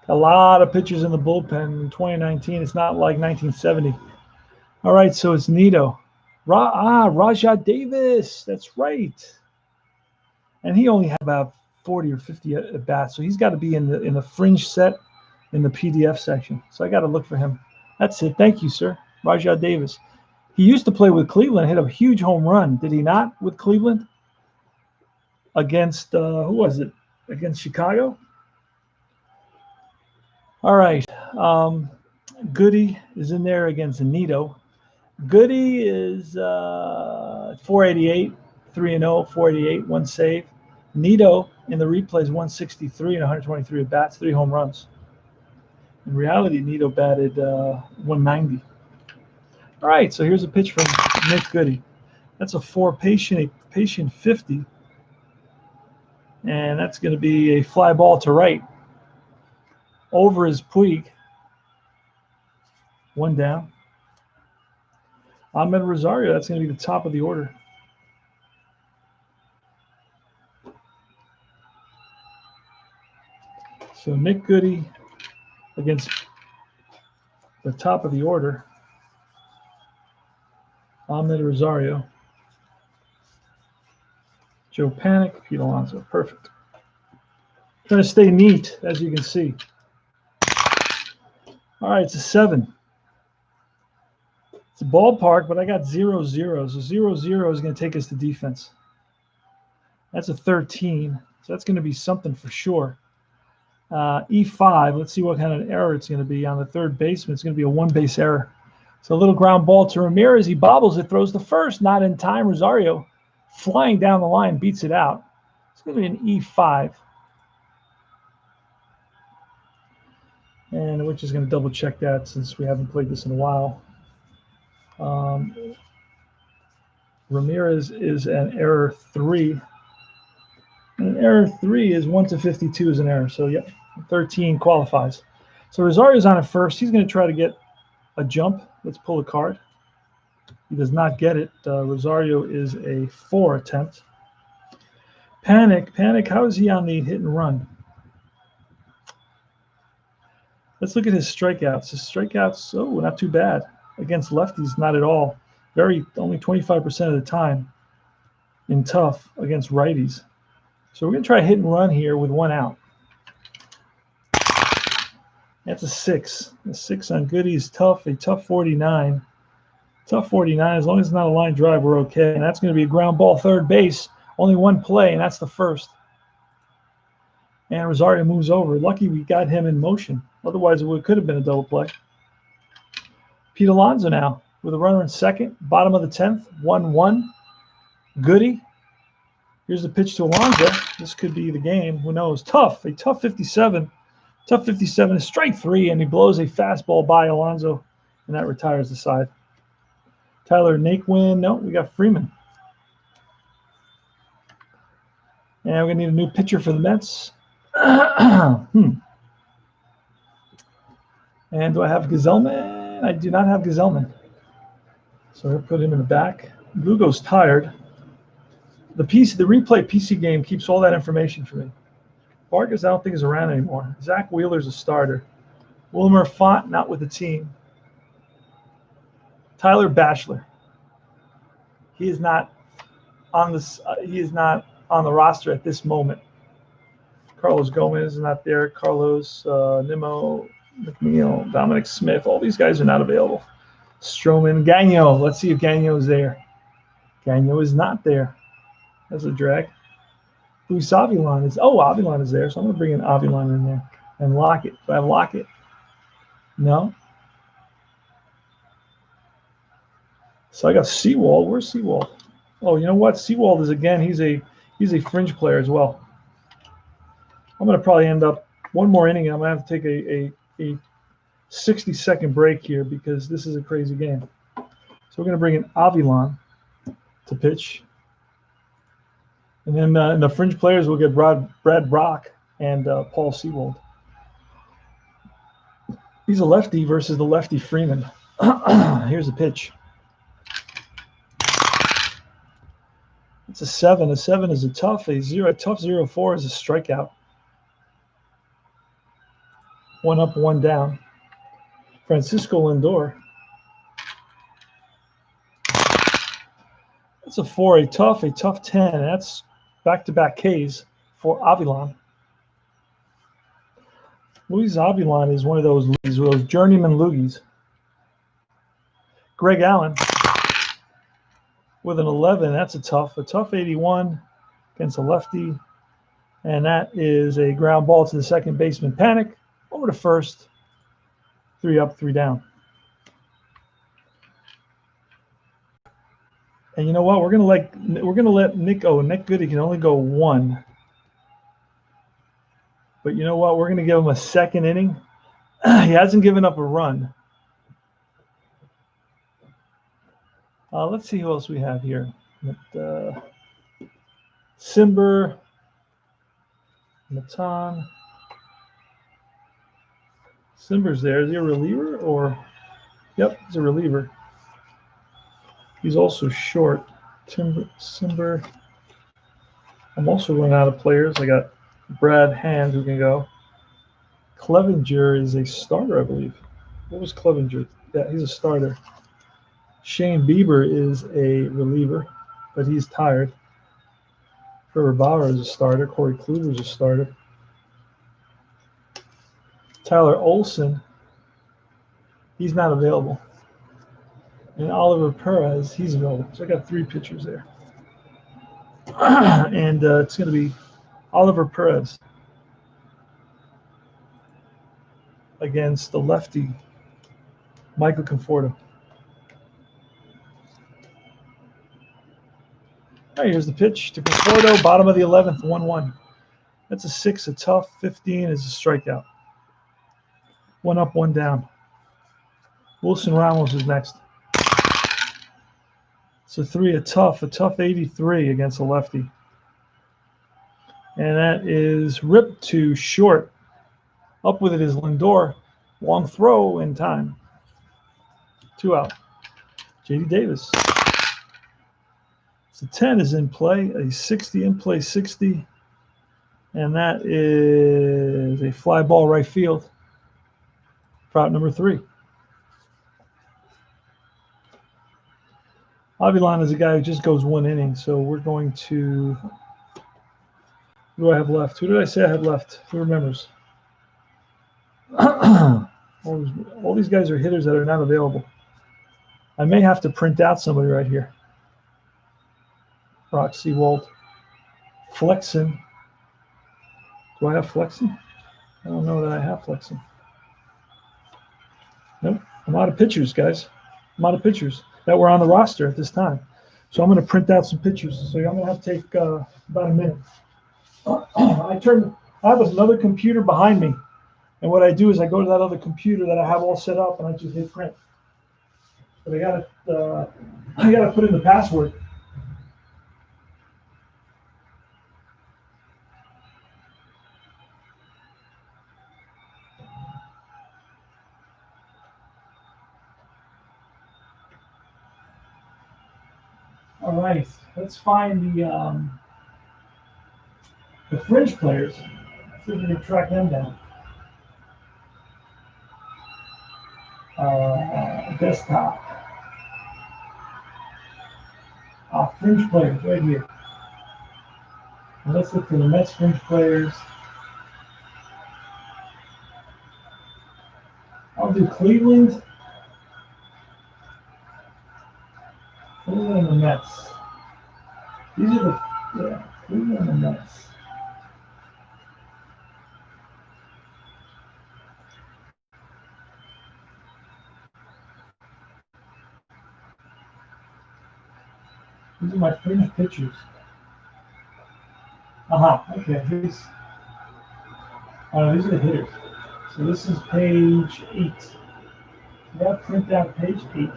A lot of pitchers in the bullpen in 2019. It's not like 1970. All right, so it's Nito. Rajah Davis. That's right. And he only had about 40 or 50 at bats, so he's got to be in the fringe set in the PDF section. So I got to look for him. That's it. Thank you, sir. Rajah Davis. He used to play with Cleveland, hit a huge home run. Did he not with Cleveland? Against, who was it? Against Chicago? All right. Goody is in there against Nito. Goody is 488, 3-0, 488, 1 save. Nito in the replay is 163 and 123 at bats, 3 home runs. In reality, Nito batted 190. All right, so here's a pitch from Nick Goody. That's a 4 patient 50. And that's going to be a fly ball to right. Over is Puig. 1 down. Ahmed Rosario, that's going to be the top of the order. So Nick Goody against the top of the order. Ahmed Rosario. Joe Panic, Pete Alonso. Perfect. Trying to stay neat, as you can see. All right, it's a 7. It's a ballpark, but I got 0-0. So 0-0 is going to take us to defense. That's a 13. So that's going to be something for sure. E5, let's see what kind of error it's going to be on the third baseman. It's going to be a 1-base error. So a little ground ball to Ramirez. He bobbles it, throws the first, not in time. Rosario flying down the line, beats it out. It's going to be an E5. And we're just going to double check that since we haven't played this in a while. Ramirez is an error 3. And an error 3 is 1 to 52 is an error. So, yep, 13 qualifies. So Rosario's on it first. He's going to try to get a jump. Let's pull a card. He does not get it. Rosario is a 4 attempt. Panic. How is he on the hit and run? Let's look at his strikeouts. His strikeouts, oh, not too bad. Against lefties, not at all. Only 25% of the time in tough against righties. So we're going to try hit and run here with 1 out. That's a 6. A 6 on Goody's tough, a tough 49. Tough 49, as long as it's not a line drive, we're okay. And that's going to be a ground ball third base. Only 1 play, and that's the first. And Rosario moves over. Lucky we got him in motion. Otherwise, it could have been a double play. Pete Alonso now with a runner in second. Bottom of the 10th, 1-1. Goody. Here's the pitch to Alonso. This could be the game. Who knows? Tough. A tough 57. Tough 57 is strike 3, and he blows a fastball by Alonso, and that retires the side. Tyler Naquin. No, we got Freeman. And we're going to need a new pitcher for the Mets. And do I have Gazelman? I do not have Gazelman. So I'll put him in the back. Lugo's tired. The replay PC game keeps all that information for me. Vargas, I don't think, is around anymore. Zach Wheeler's a starter. Wilmer Font, not with the team. Tyler Batchelor. He is not on this. He is not on the roster at this moment. Carlos Gomez is not there. Carlos Nimmo, McNeil, Dominic Smith. All these guys are not available. Stroman, Gagno. Let's see if Gagno is there. Gagno is not there. That's a drag. Luis Avilan is. Oh, Avilan is there. So I'm going to bring in Avilan in there and Lockett. Do I have Lockett? No. So I got Seawald. Where's Seawald? Oh, you know what? Seawald is again. He's a fringe player as well. I'm going to probably end up one more inning, and I'm going to have to take a 60-second break here because this is a crazy game. So we're going to bring in Avilan to pitch. And then in the fringe players, we'll get Brad Brock and Paul Seawald. He's a lefty versus the lefty Freeman. Here's a pitch. It's a 7. A 7 is a tough. A tough 0-4 is a strikeout. 1 up, 1 down. Francisco Lindor. That's a 4. A tough 10. That's back-to-back Ks for Avilan. Luis Avilan is one of those journeyman loogies. Greg Allen with an 11. That's a tough 81 against a lefty. And that is a ground ball to the second baseman. Panic over to first. 3 up, 3 down. And you know what? We're gonna let Nick Goody can only go 1. But you know what? We're gonna give him a second inning. He hasn't given up a run. Let's see who else we have here. Simber, Matan. Simber's there. Is he a reliever or? Yep, he's a reliever. He's also short. Simber. I'm also running out of players. I got Brad Hand who can go. Clevenger is a starter, I believe. What was Clevenger? Yeah, he's a starter. Shane Bieber is a reliever, but he's tired. Trevor Bauer is a starter. Corey Kluber is a starter. Tyler Olson, he's not available. And Oliver Perez, he's available. So I got 3 pitchers there. And it's going to be Oliver Perez against the lefty, Michael Conforto. All right, here's the pitch to Conforto, bottom of the 11th, 1-1. That's a 6, a tough 15 is a strikeout. 1 up, 1 down. Wilson Ramos is next. So a tough 83 against a lefty. And that is ripped to short. Up with it is Lindor. Long throw in time. 2 out. J.D. Davis. So 10 is in play. A 60 in play, 60. And that is a fly ball right field for out number 3. Avilan is a guy who just goes 1 inning. So we're going to. Who do I have left? Who did I say I had left? Who remembers? All these guys are hitters that are not available. I may have to print out somebody right here. Brock Seawald. Flexen. Do I have Flexen? I don't know that I have Flexen. Nope. I'm out of pitchers, guys. I'm out of pitchers that were on the roster at this time. So I'm going to print out some pictures. So I'm going to have to take about a minute. I have another computer behind me. And what I do is I go to that other computer that I have all set up and I just hit print. But I gotta put in the password. All right, let's find the fringe players. See if we can track them down. Desktop. Fringe players right here. And let's look for the Mets fringe players. I'll do Cleveland. Cleveland and the Mets. These are Cleveland and the Mets. These are my fringe pitchers. Okay. These are the hitters. So this is page 8. Yeah, print out page 8.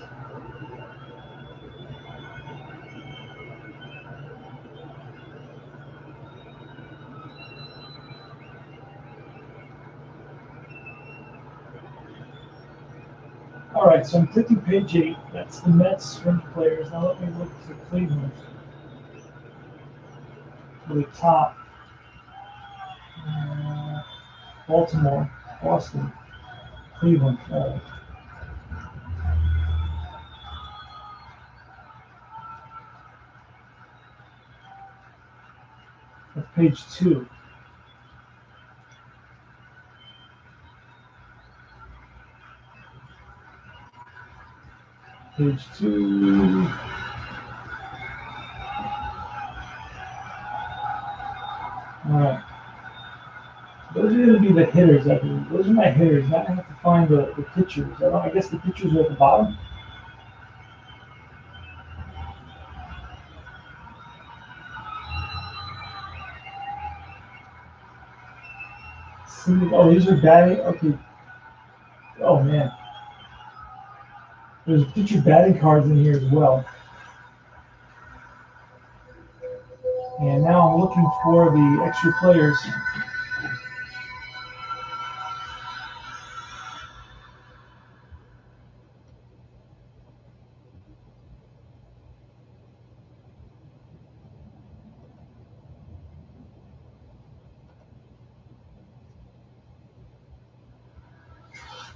All right, so I'm printing page 8. That's the Mets fringe players. Now let me look for Cleveland. To the top. Baltimore, Boston, Cleveland. That's page 2. Page 2. All right. Those are going to be the hitters. Those are my hitters. Now I have to find the pitchers. I guess the pitchers are at the bottom. Oh, these are batting. Okay. Oh, man. There's pitcher batting cards in here as well. And now I'm looking for the extra players.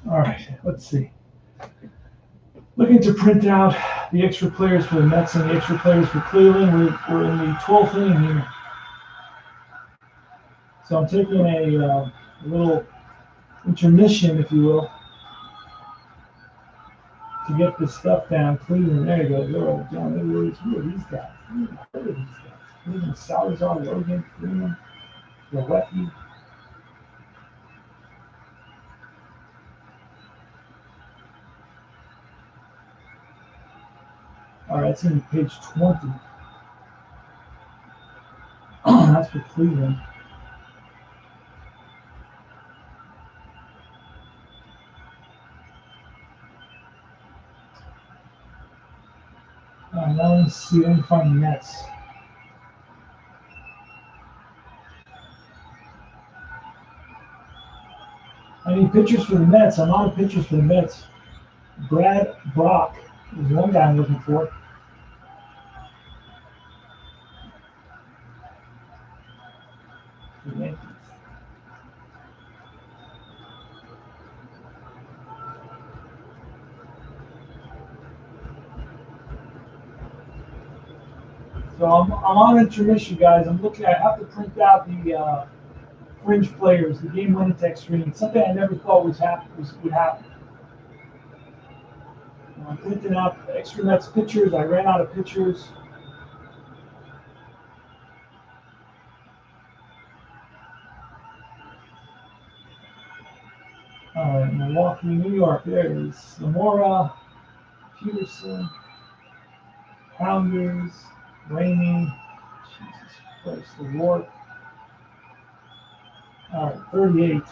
All right, let's see. Looking to print out the extra players for the Mets and the extra players for Cleveland. We're in the 12th inning here. So I'm taking a little intermission, if you will, to get this stuff down. Cleveland, there you go. John Edwards. Who are these guys? Who are these guys? Cleveland, Salazar, Logan, Freeman, Galecki. All right, it's in page 20. That's for Cleveland. Now Let's see, let me find the Mets. I need pictures for the Mets. I'm out of pictures for the Mets. Brad Brock is one guy I'm looking for. The Yankees. So I'm on intermission, guys. I'm looking. I have to print out the fringe players, the game winning text screen. Something I never thought would happen. I'm printing out extra Mets pictures. I ran out of pictures. All right, Milwaukee, New York. There it is. Zamora, Peterson, Pounders, Rainey. Jesus Christ, the Rourke. All right, 38.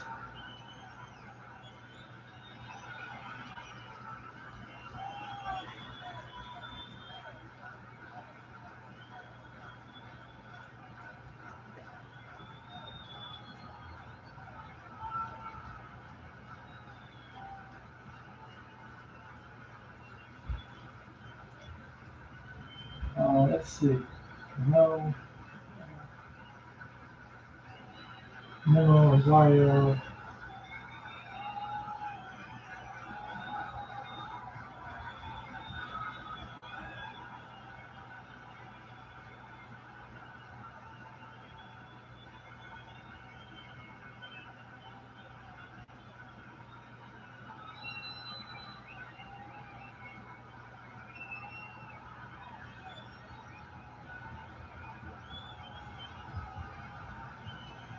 Let's see. No. Rosario.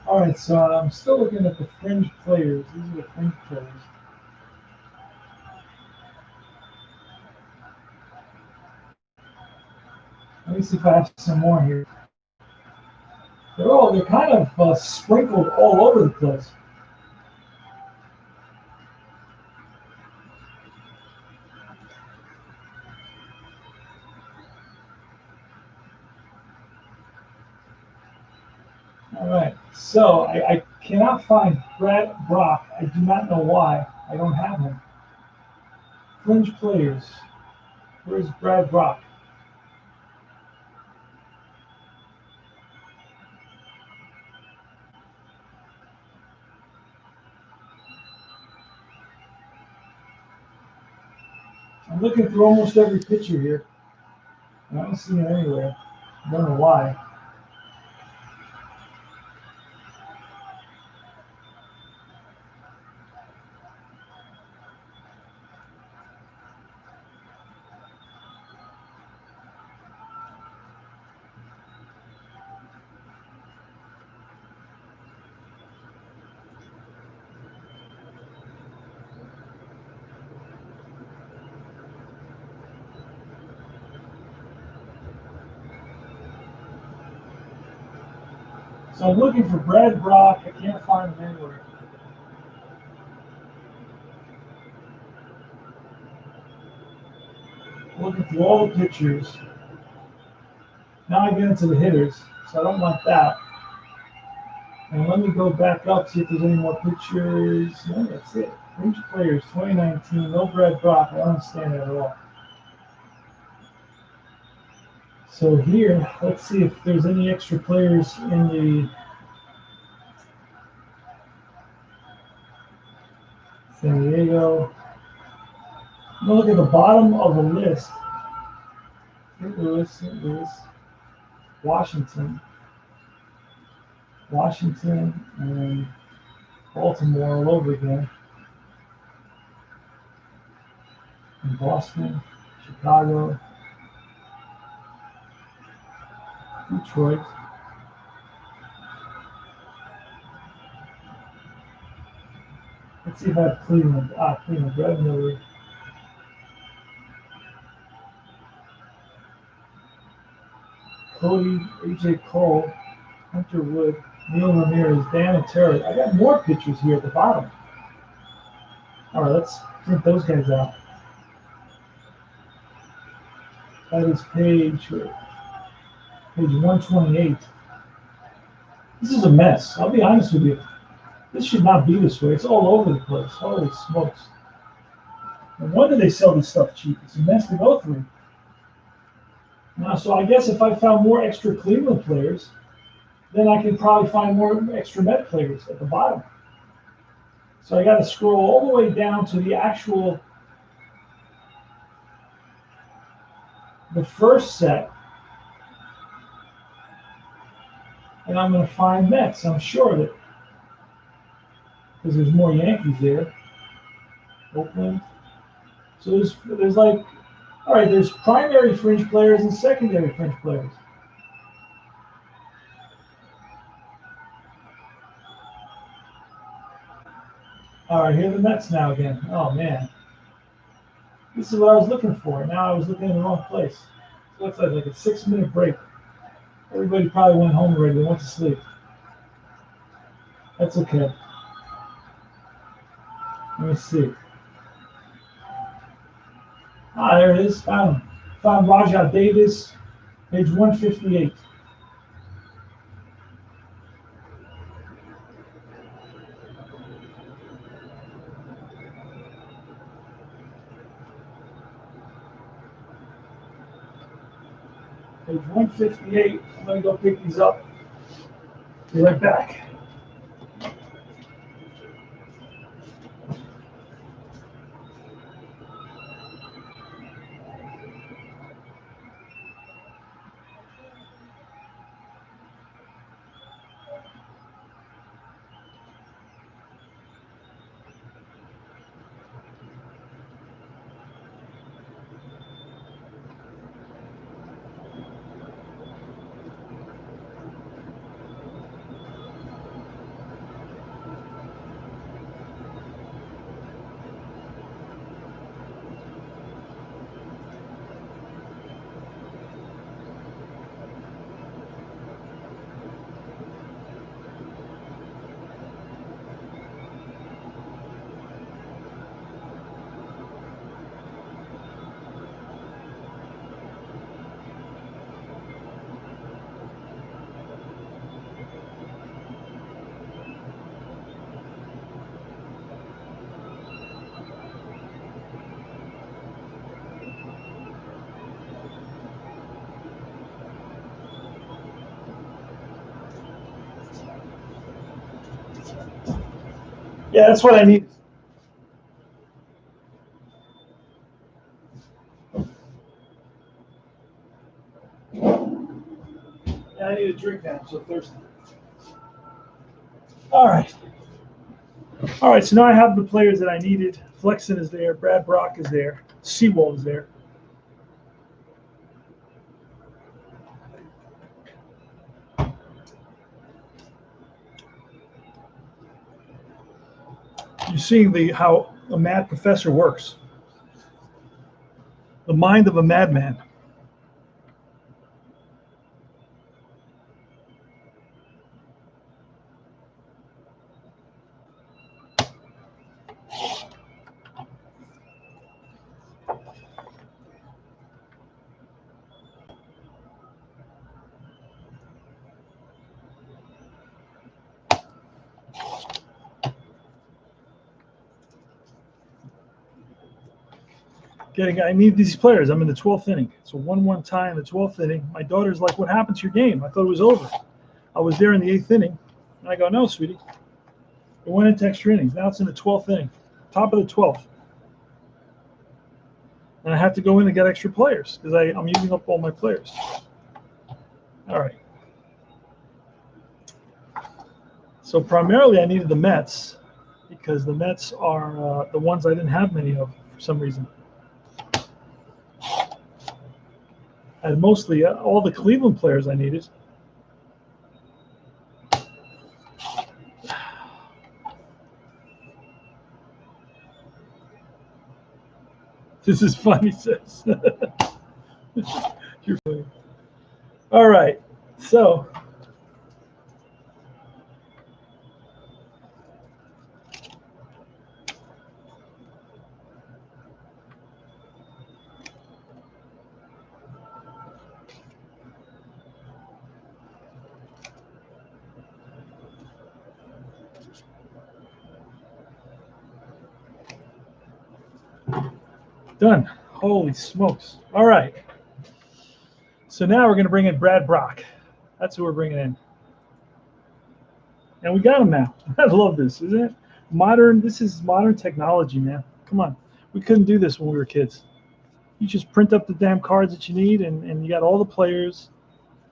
All right, so I'm still looking at the fringe players. These are the fringe players. Let me see if I have some more here. They're kind of sprinkled all over the place. All right, so I cannot find Brad Brock. I do not know why. I don't have him. Fringe players. Where's Brad Brock? I'm looking through almost every picture here. I don't see him anywhere. I don't know why. So I'm looking for Brad Brock. I can't find him anywhere. Looking through all the pictures. Now I get into the hitters, so I don't want that. And let me go back up, see if there's any more pictures. No, that's it. Fringe players, 2019, no Brad Brock. I don't understand that at all. So here, let's see if there's any extra players in the San Diego. I'm gonna look at the bottom of the list. St. Louis, Washington, and Baltimore all over again. And Boston, Chicago, Detroit. Let's see if I have Cleveland. Cleveland, Brad Miller. Cody, AJ Cole, Hunter Wood, Neil Ramirez, Dan and Terry. I got more pictures here at the bottom. All right, let's print those guys out. That is page 128. This is a mess. I'll be honest with you. This should not be this way. It's all over the place. Holy smokes. No wonder they sell this stuff cheap. It's a mess to go through. Now, so I guess if I found more extra Cleveland players, then I can probably find more extra Met players at the bottom. So I got to scroll all the way down to the first set. And I'm going to find Mets. I'm sure of it. Because there's more Yankees there. Oakland. So there's like, all right, there's primary fringe players and secondary fringe players. All right, here are the Mets now again. Oh, man. This is what I was looking for. Now I was looking in the wrong place. So it's like a 6-minute break. Everybody probably went home already. They went to sleep. That's okay. Let me see. Ah, there it is. Found him. Found Rajah Davis, page 158. Page 158. I'm going to go pick these up. Be right back. Yeah, that's what I need. Yeah, I need a drink now. I'm so thirsty. All right. All right, so now I have the players that I needed. Flexen is there. Brad Brock is there. Seawald is there. You're seeing how a mad professor works. The mind of a madman. I need these players. I'm in the 12th inning. It's a 1-1 tie in the 12th inning. My daughter's like, "What happened to your game? I thought it was over." I was there in the 8th inning. And I go, "No, sweetie. It went into extra innings. Now it's in the 12th inning, top of the 12th. And I have to go in and get extra players because I'm using up all my players." All right. So primarily I needed the Mets because the Mets are the ones I didn't have many of for some reason. I had mostly all the Cleveland players I needed. This is funny, says. You're funny. All right, so Done. Holy smokes. All right. So now we're going to bring in Brad Brock. That's who we're bringing in. And we got him now. I love this, isn't it? This is modern technology, man. Come on. We couldn't do this when we were kids. You just print up the damn cards that you need, and you got all the players.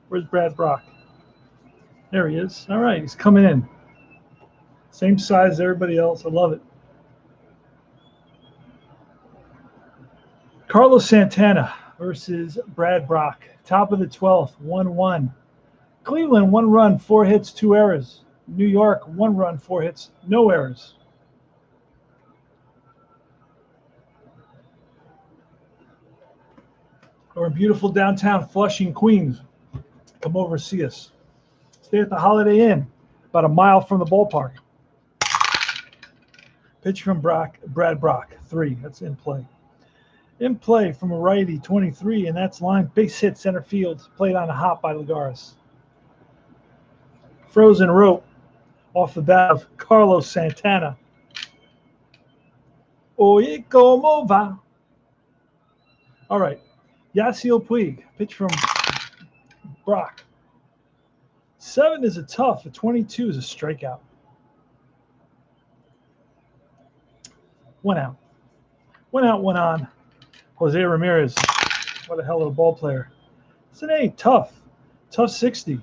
Where's Brad Brock? There he is. All right, he's coming in. Same size as everybody else. I love it. Carlos Santana versus Brad Brock. Top of the 12th, 1-1. Cleveland, 1 run, 4 hits, 2 errors. New York, 1 run, 4 hits, no errors. We're in beautiful downtown Flushing, Queens. Come over and see us. Stay at the Holiday Inn, about a mile from the ballpark. Pitch from Brad Brock, 3. That's in play. In play from a righty, 23, and that's line. Base hit center field, played on a hop by Lagares. Frozen rope off the bat of Carlos Santana. Oye, como va? All right. Yasiel Puig, pitch from Brock. 7 is a tough. A 22 is a strikeout. 1 out. 1 out, 1 on. Jose Ramirez. What a hell of a ball player. It's an 8. Tough. Tough 60.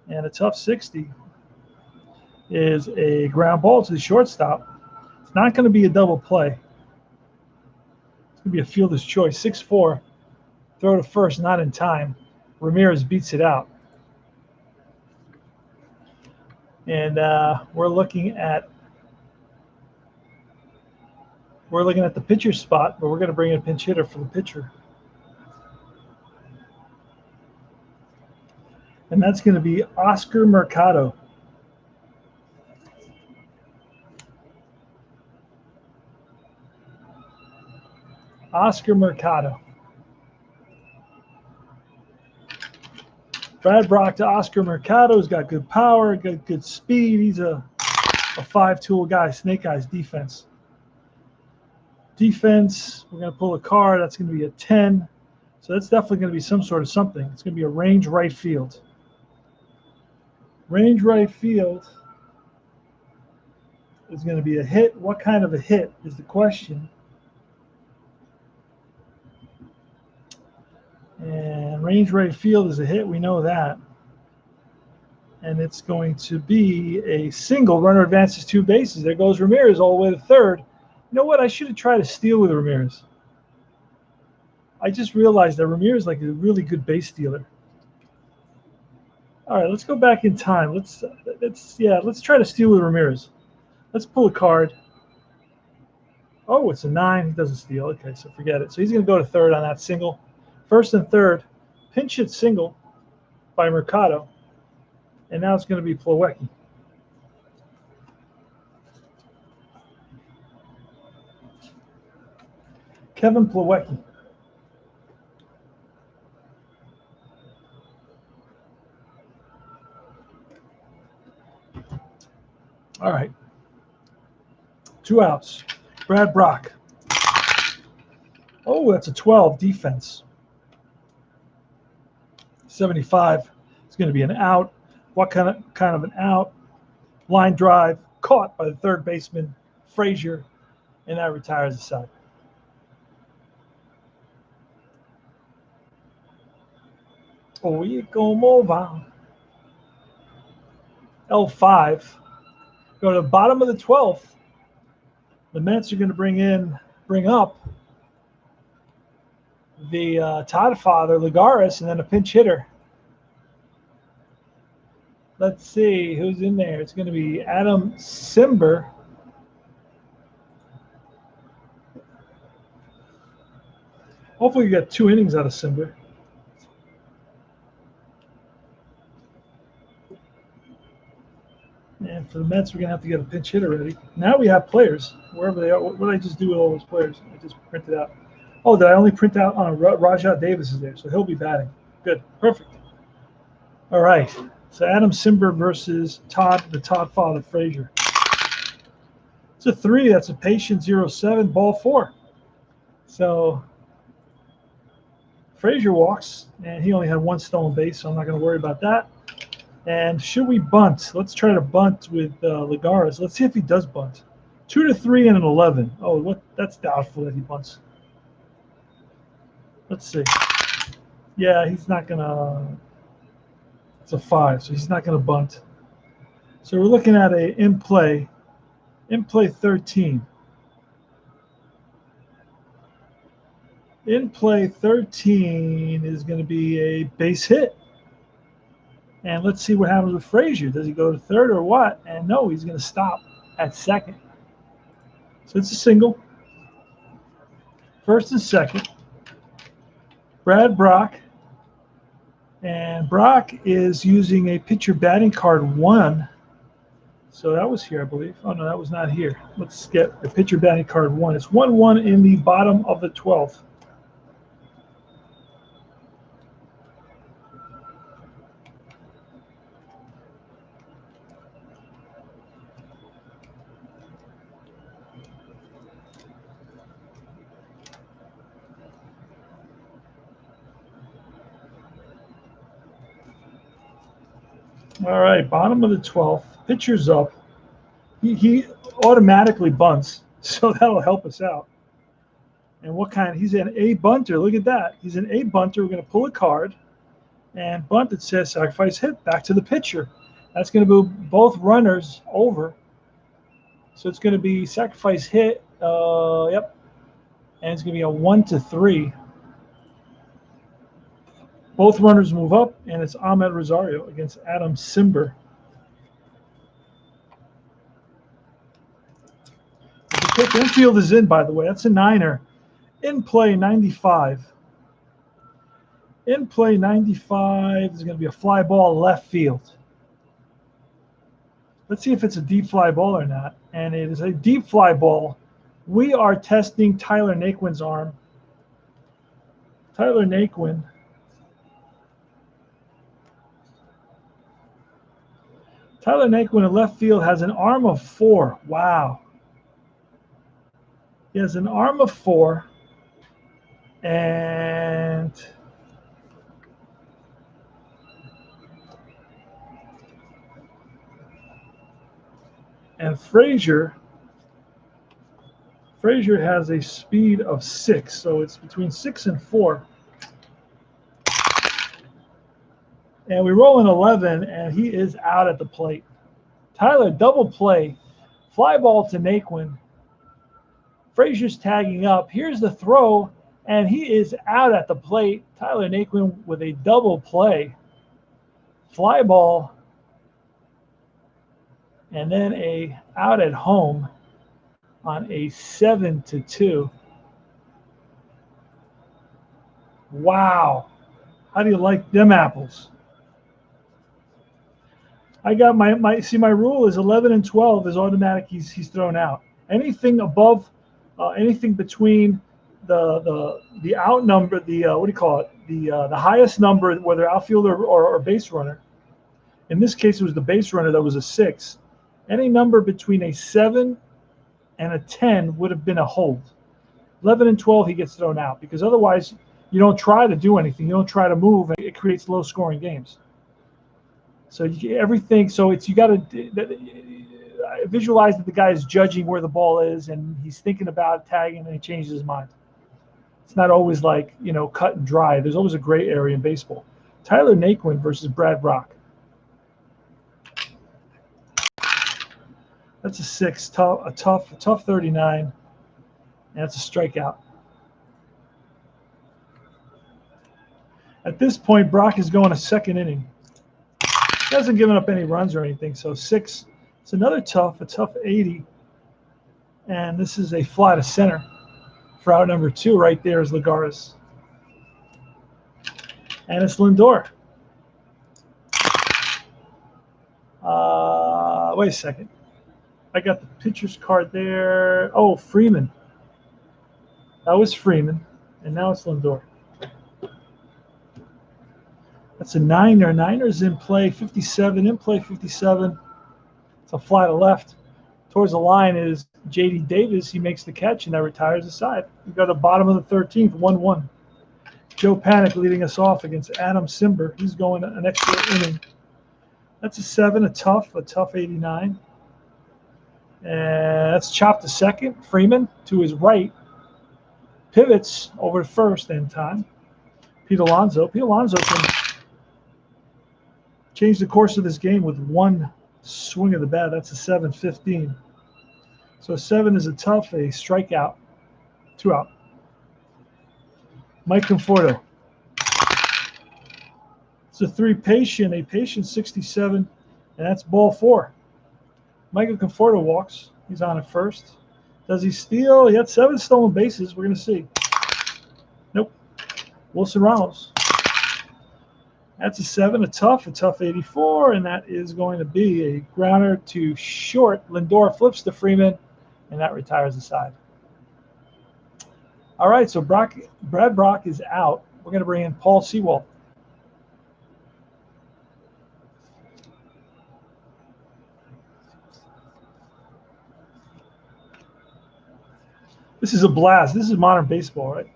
And a tough 60 is a ground ball to the shortstop. It's not going to be a double play. It's going to be a fielder's choice. 6-4. Throw to first, not in time. Ramirez beats it out. And we're looking at the pitcher spot, but we're going to bring in a pinch hitter for the pitcher. And that's going to be Oscar Mercado. Oscar Mercado. Brad Brock to Oscar Mercado. He's got good power, got good speed. He's a 5-tool guy, snake eyes defense. Defense, we're going to pull a card. That's going to be a 10. So that's definitely going to be some sort of something. It's going to be a range right field. Range right field is going to be a hit. What kind of a hit is the question? And range right field is a hit. We know that. And it's going to be a single. Runner advances 2 bases. There goes Ramirez all the way to third. You know what? I should have tried to steal with Ramirez. I just realized that Ramirez is like a really good base stealer. All right, let's go back in time. Let's try to steal with Ramirez. Let's pull a card. Oh, it's a 9. He doesn't steal. Okay, so forget it. So he's going to go to third on that single. First and third, pinch hit single by Mercado. And now it's going to be Plawecki. Kevin Plawecki. All right. 2 outs. Brad Brock. Oh, that's a 12 defense. 75. It's going to be an out. What kind of an out? Line drive caught by the third baseman, Frazier, and that retires the side. Oye, como va? L5. Go to the bottom of the 12th. The Mets are going to bring up the Todd father, Lagares, and then a pinch hitter. Let's see who's in there. It's going to be Adam Simber. Hopefully you get 2 innings out of Simber. And for the Mets, we're going to have to get a pinch hitter ready. Now we have players, wherever they are. What did I just do with all those players? I just printed out. Oh, did I only print out on Rajah Davis is there, so he'll be batting. Good. Perfect. All right. So Adam Simber versus the Todd father, Frazier. It's a 3. That's a patient 0-7, ball 4. So Frazier walks, and he only had one stolen base, so I'm not going to worry about that. And should we bunt? Let's try to bunt with Lagares. Let's see if he does bunt. 2-3 and an 11. Oh, what? That's doubtful that he bunts. Let's see. Yeah, he's not going to. It's a 5, so he's not going to bunt. So we're looking at a in play 13. In play 13 is going to be a base hit. And let's see what happens with Frazier. Does he go to third or what? And no, he's going to stop at second. So it's a single. First and second. Brad Brock. And Brock is using a pitcher batting card 1. So that was here, I believe. Oh, no, that was not here. Let's get the pitcher batting card 1. It's 1-1 in the bottom of the 12th. All right, bottom of the 12th. Pitcher's up. He automatically bunts, so that'll help us out. And what kind? He's an A bunter. Look at that. He's an A bunter. We're going to pull a card and bunt. It says sacrifice hit back to the pitcher. That's going to move both runners over. So it's going to be sacrifice hit. Yep. And it's going to be a 1-3. Both runners move up, and it's Ahmed Rosario against Adam Simber. The pitch infield is in, by the way. That's a 9er. In play 95. In play 95 is going to be a fly ball left field. Let's see if it's a deep fly ball or not. And it is a deep fly ball. We are testing Tyler Naquin's arm. Tyler Naquin. Tyler Naquin in left field has an arm of 4. Wow. He has an arm of 4. And Frazier has a speed of 6, so it's between 6 and 4. And we roll an 11, and he is out at the plate. Tyler, double play. Fly ball to Naquin. Frazier's tagging up. Here's the throw, and he is out at the plate. Tyler Naquin with a double play. Fly ball, and then a out at home on a 7-2. Wow. How do you like them apples? I got my rule is 11 and 12 is automatic. He's thrown out. Anything above, anything between the out number, what do you call it? The highest number, whether outfielder or base runner. In this case, it was the base runner that was a 6. Any number between a 7 and a 10 would have been a hold. 11 and 12, he gets thrown out because otherwise you don't try to do anything. You don't try to move. It creates low-scoring games. So everything. So you got to visualize that the guy is judging where the ball is and he's thinking about tagging and he changes his mind. It's not always like cut and dry. There's always a gray area in baseball. Tyler Naquin versus Brad Brock. That's a 6, a tough 39, and that's a strikeout. At this point, Brock is going a second inning. He hasn't given up any runs or anything, so 6. It's another a tough 80, and this is a fly to center for out number 2. Right there is Lagares, and it's Lindor. Wait a second. I got the pitcher's card there. Oh, Freeman. That was Freeman, and now it's Lindor. That's a 9er. 9er's in play 57. In play 57. It's a fly to left. towards the line is J.D. Davis. He makes the catch, and that retires the side. We go to the bottom of the 13th, 1-1. Joe Panic leading us off against Adam Simber. He's going an extra inning. That's a 7, a tough 89. And that's chopped to second. Freeman to his right. Pivots over to first in time. Pete Alonso. Pete Alonso can change the course of this game with one swing of the bat. That's a 7-15. So 7 is a tough, a strikeout, 2 out. Mike Conforto. It's a 3 patient, a patient 67, and that's ball 4. Michael Conforto walks. He's on at first. Does he steal? He had 7 stolen bases. We're going to see. Nope. Wilson Ramos. That's a 7, a tough 84, and that is going to be a grounder to short. Lindor flips to Freeman, and that retires the side. All right, so Brad Brock is out. We're going to bring in Paul Sewald. This is a blast. This is modern baseball, right?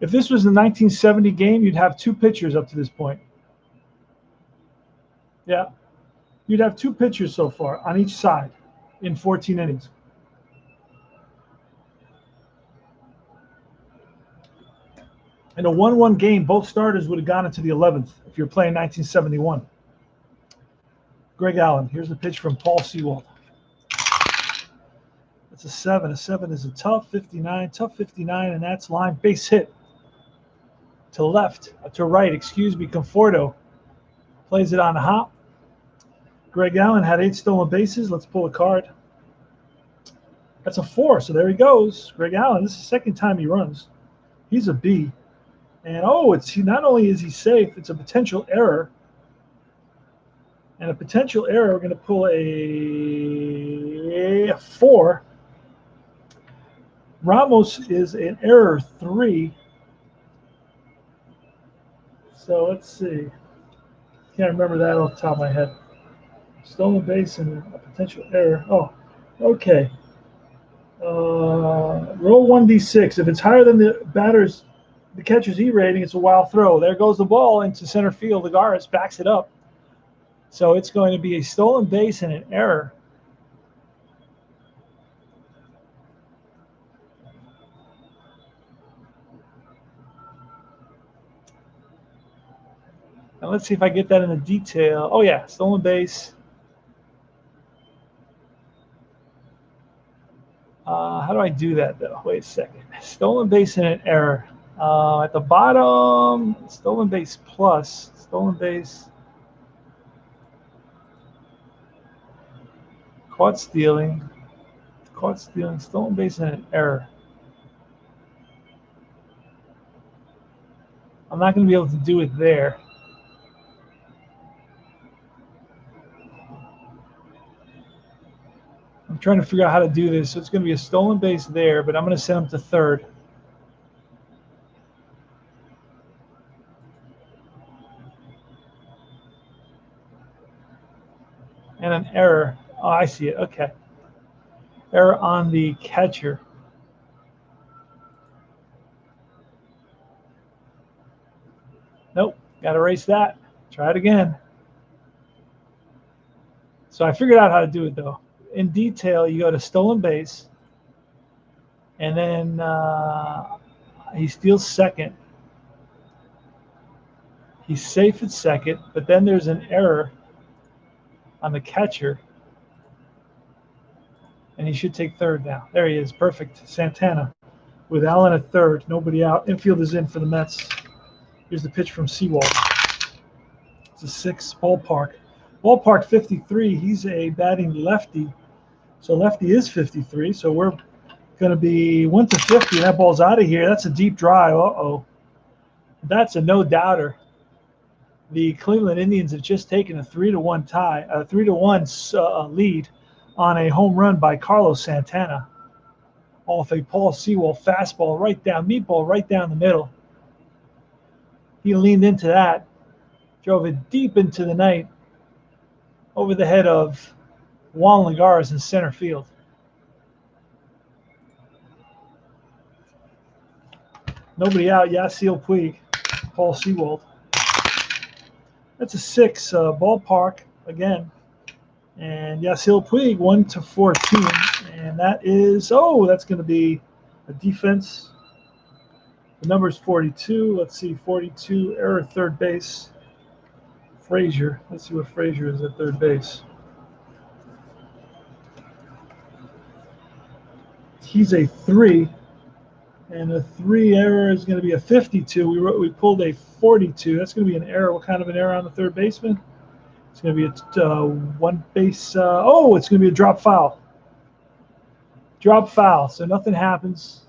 If this was the 1970 game, you'd have 2 pitchers up to this point. Yeah. You'd have 2 pitchers so far on each side in 14 innings. In a 1-1 game, both starters would have gone into the 11th if you're playing 1971. Greg Allen. Here's the pitch from Paul Sewald. That's a 7. A 7 is a tough 59, and that's line base hit. To right, excuse me, Conforto plays it on a hop. Greg Allen had 8 stolen bases. Let's pull a card. That's a 4, so there he goes. Greg Allen, this is the second time he runs. He's a B. And not only is he safe, it's a potential error. And a potential error, we're going to pull a 4. Ramos is an error 3. So let's see. Can't remember that off the top of my head. Stolen base and a potential error. Oh, okay. Roll 1d6. If it's higher than the catcher's E rating, it's a wild throw. There goes the ball into center field. Lagares backs it up. So it's going to be a stolen base and an error. Now let's see if I get that in the detail. Oh, yeah, stolen base. How do I do that, though? Wait a second. Stolen base and an error. At the bottom, stolen base plus. Stolen base. Caught stealing. Stolen base and an error. I'm not going to be able to do it there. I'm trying to figure out how to do this. So it's going to be a stolen base there, but I'm going to send him to third. And an error. Oh, I see it. Okay. Error on the catcher. Nope. Got to erase that. Try it again. So I figured out how to do it, though. In detail, you go to stolen base, and then he steals second. He's safe at second, but then there's an error on the catcher, and he should take third now. There he is, perfect. Santana with Allen at third, nobody out. Infield is in for the Mets. Here's the pitch from Sewald. It's a 6 ballpark. Ballpark 53, he's a batting lefty. So lefty is 53, so we're going to be 1 to 50, and that ball's out of here. That's a deep drive. Uh-oh. That's a no-doubter. The Cleveland Indians have just taken a 3-1 lead on a home run by Carlos Santana off a Paul Sewald fastball right down, meatball right down the middle. He leaned into that, drove it deep into the night over the head of Juan Lagar is in center field. Nobody out. Yasiel Puig, Paul Sewald. That's a 6 ballpark again. And Yasiel Puig 1-14. And that is, that's going to be a defense. The number is 42. Let's see, 42, error third base. Frazier. Let's see what Frazier is at third base. He's a 3. And a 3 error is going to be a 52. We pulled a 42. That's going to be an error. What kind of an error on the third baseman? It's going to be a one base. It's going to be a drop foul. Drop foul. So nothing happens.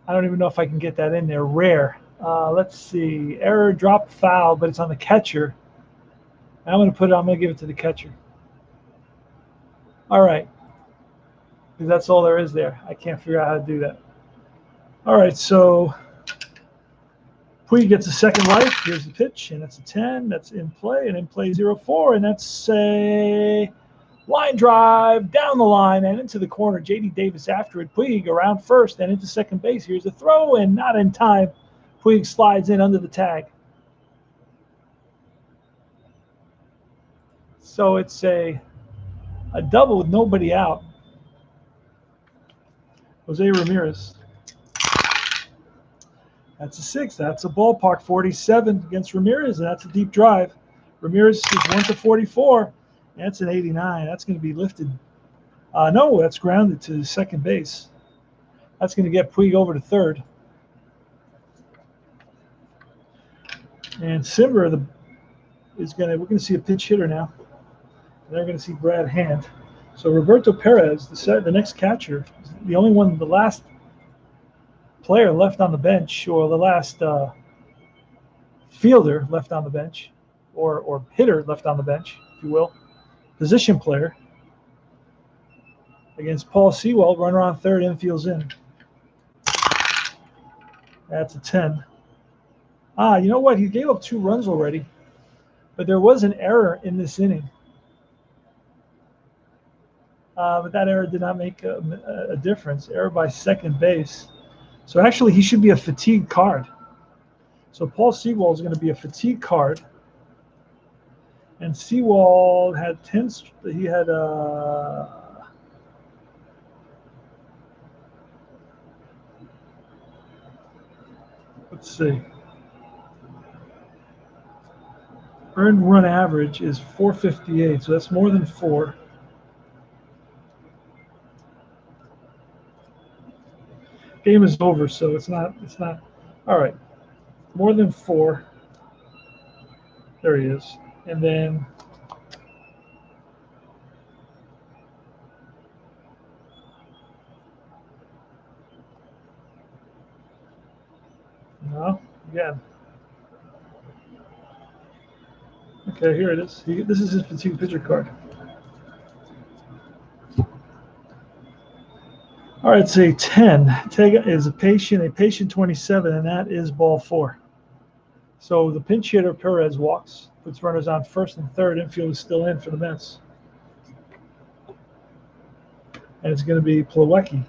I don't even know if I can get that in there. Rare. Let's see. Error, drop foul, but it's on the catcher. I'm going to give it to the catcher. All right. Because that's all there is there. I can't figure out how to do that. All right, so Puig gets a second life. Here's the pitch, and that's a 10. That's in play, and in play 0-4, and that's a line drive down the line and into the corner. J.D. Davis after it. Puig around first and into second base. Here's the throw, and not in time. Puig slides in under the tag. So it's a double with nobody out. Jose Ramirez. That's a 6. That's a ballpark 47 against Ramirez, and that's a deep drive. Ramirez is 1-44. That's an 89. That's going to be lifted. No, that's grounded to second base. That's going to get Puig over to third. And Simber we're going to see a pinch hitter now. And they're going to see Brad Hand. So Roberto Perez, the next catcher, the only one, the last player left on the bench, or the last fielder left on the bench, or hitter left on the bench, if you will, position player, against Paul Sewald, runner on third, infield's in. That's a 10. You know what? He gave up 2 runs already, but there was an error in this inning. But that error did not make a difference. Error by second base. So actually, he should be a fatigue card. So Paul Sewald is going to be a fatigue card. And Sewald had 10. He had let's see. Earned run average is 458, so that's more than 4. Game is over, so it's not all right. More than 4. There he is. And then again. Okay, here it is. This is his fatigue pitcher card. All right, it's a 10. Tega is a patient 27, and that is ball 4. So the pinch hitter, Perez, walks, puts runners on first and third. Infield is still in for the Mets. And it's going to be Plawecki.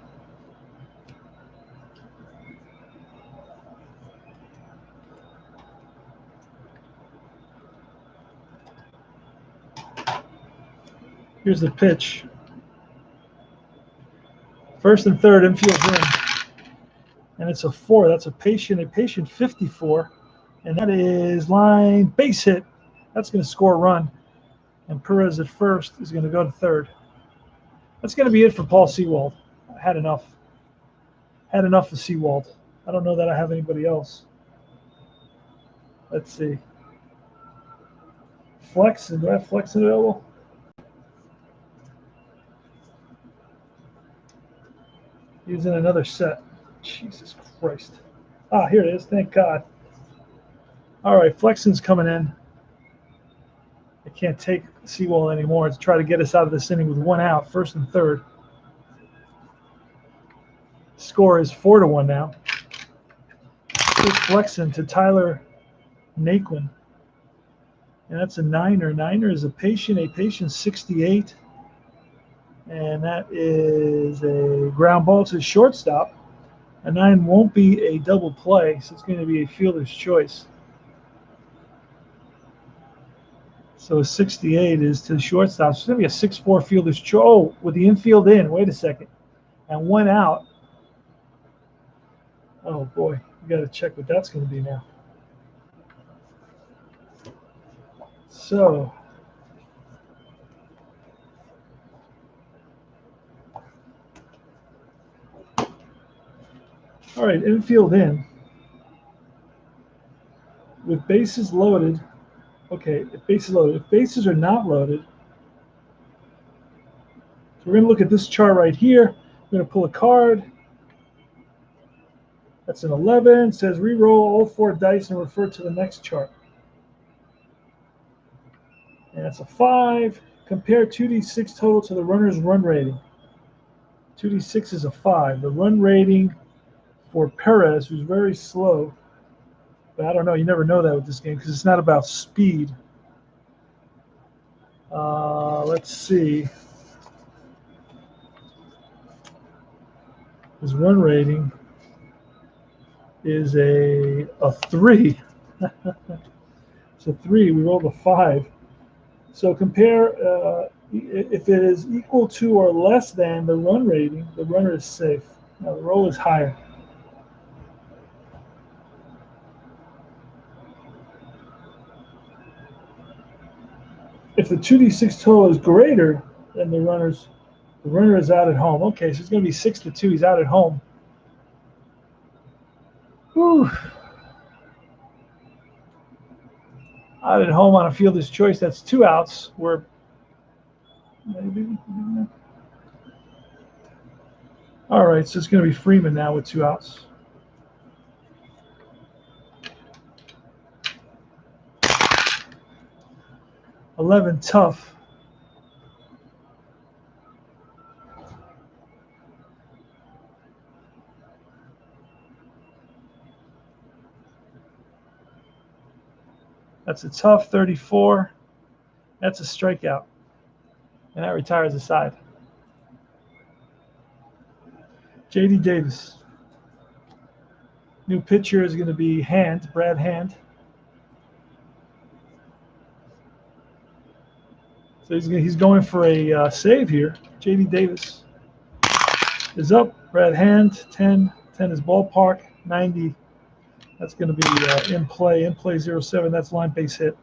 Here's the pitch. First and third, infield's in. And it's a 4. That's a patient 54. And that is line base hit. That's going to score a run. And Perez at first is going to go to third. That's going to be it for Paul Sewald. I had enough. Had enough of Sewald. I don't know that I have anybody else. Let's see. Flexen. Do I have Flexen available? Using another set. Jesus Christ. Here it is. Thank God. All right, Flexen's coming in. I can't take Sewald anymore to try to get us out of this inning with 1 out, first and third. Score is 4-1 now. Here's Flexen to Tyler Naquin. And that's a niner. Niner is a patient 68. And that is a ground ball to shortstop. A 9 won't be a double play, so it's going to be a fielder's choice. So a 68 is to the shortstop. So it's going to be a 6-4 fielder's choice. Oh, with the infield in. Wait a second. And 1 out. Oh, boy. We got to check what that's going to be now. So all right, infield in. With bases loaded. Okay, if bases loaded. If bases are not loaded, so we're going to look at this chart right here. We're going to pull a card. That's an 11. It says re-roll all 4 dice and refer to the next chart. And that's a 5. Compare 2d6 total to the runner's run rating. 2d6 is a 5. The run rating for Perez, who's very slow, but I don't know. You never know that with this game because it's not about speed. Let's see. His run rating is a 3. It's a 3. We rolled a 5. So compare if it is equal to or less than the run rating, the runner is safe. Now the roll is higher. If the 2d6 total is greater than the runner is out at home. Okay, so it's going to be 6-2. He's out at home. Whew. Out at home on a fielder's choice. That's 2 outs. We're maybe. All right, so it's going to be Freeman now with 2 outs. $11 tough. That's a tough 34. That's a strikeout. And that retires the side. J.D. Davis. New pitcher is going to be Brad Hand. So he's going for a save here. J.D. Davis is up. Brad Hand, 10. 10 is ballpark. 90. That's going to be in play. In play 07. That's line base hit.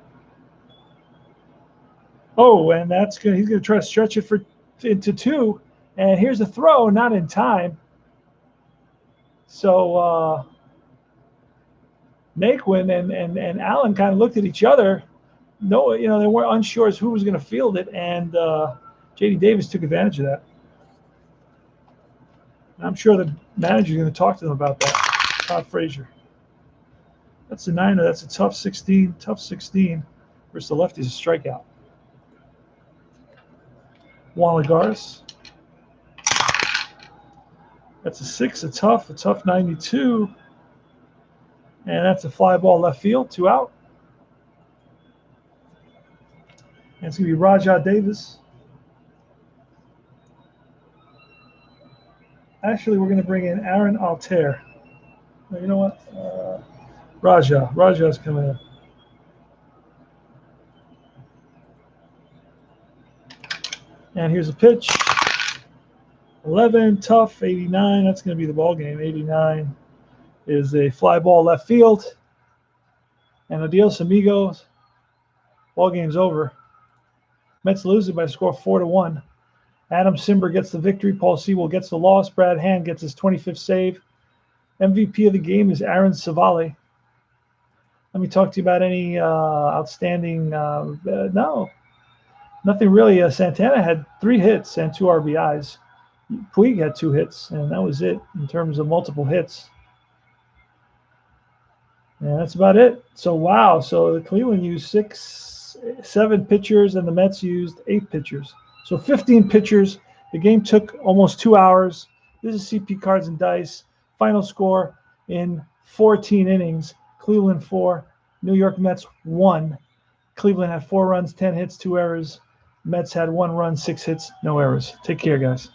Oh, and that's good. He's going to try to stretch it into 2. And here's a throw, not in time. So Naquin and Allen kind of looked at each other. No, they weren't unsure as who was going to field it, and J.D. Davis took advantage of that. And I'm sure the manager's going to talk to them about that. Todd Frazier. That's a 9er. That's a tough 16. Tough 16 versus the lefty's a strikeout. Juan Lagares. That's a 6. A tough 92. And that's a fly ball left field. 2 out. And it's going to be Rajah Davis. Actually, we're going to bring in Aaron Altair. Well, you know what? Rajah's coming in. And here's a pitch. 11, tough, 89. That's going to be the ball game. 89 is a fly ball left field. And adios, amigos. Ball game's over. Mets lose it by a score of 4-1. Adam Simber gets the victory. Paul Sewell gets the loss. Brad Hand gets his 25th save. MVP of the game is Aaron Savali. Let me talk to you about any outstanding. No, nothing really. Santana had 3 hits and 2 RBIs. Puig had 2 hits, and that was it in terms of multiple hits. And that's about it. So, wow. So, the Cleveland used 7 pitchers, and the Mets used 8 pitchers. So, 15 pitchers. The game took almost 2 hours. This is CP Cards and Dice. Final score in 14 innings. Cleveland 4, New York Mets 1. Cleveland had 4 runs, 10 hits, 2 errors. Mets had 1 run, 6 hits, no errors. Take care, guys.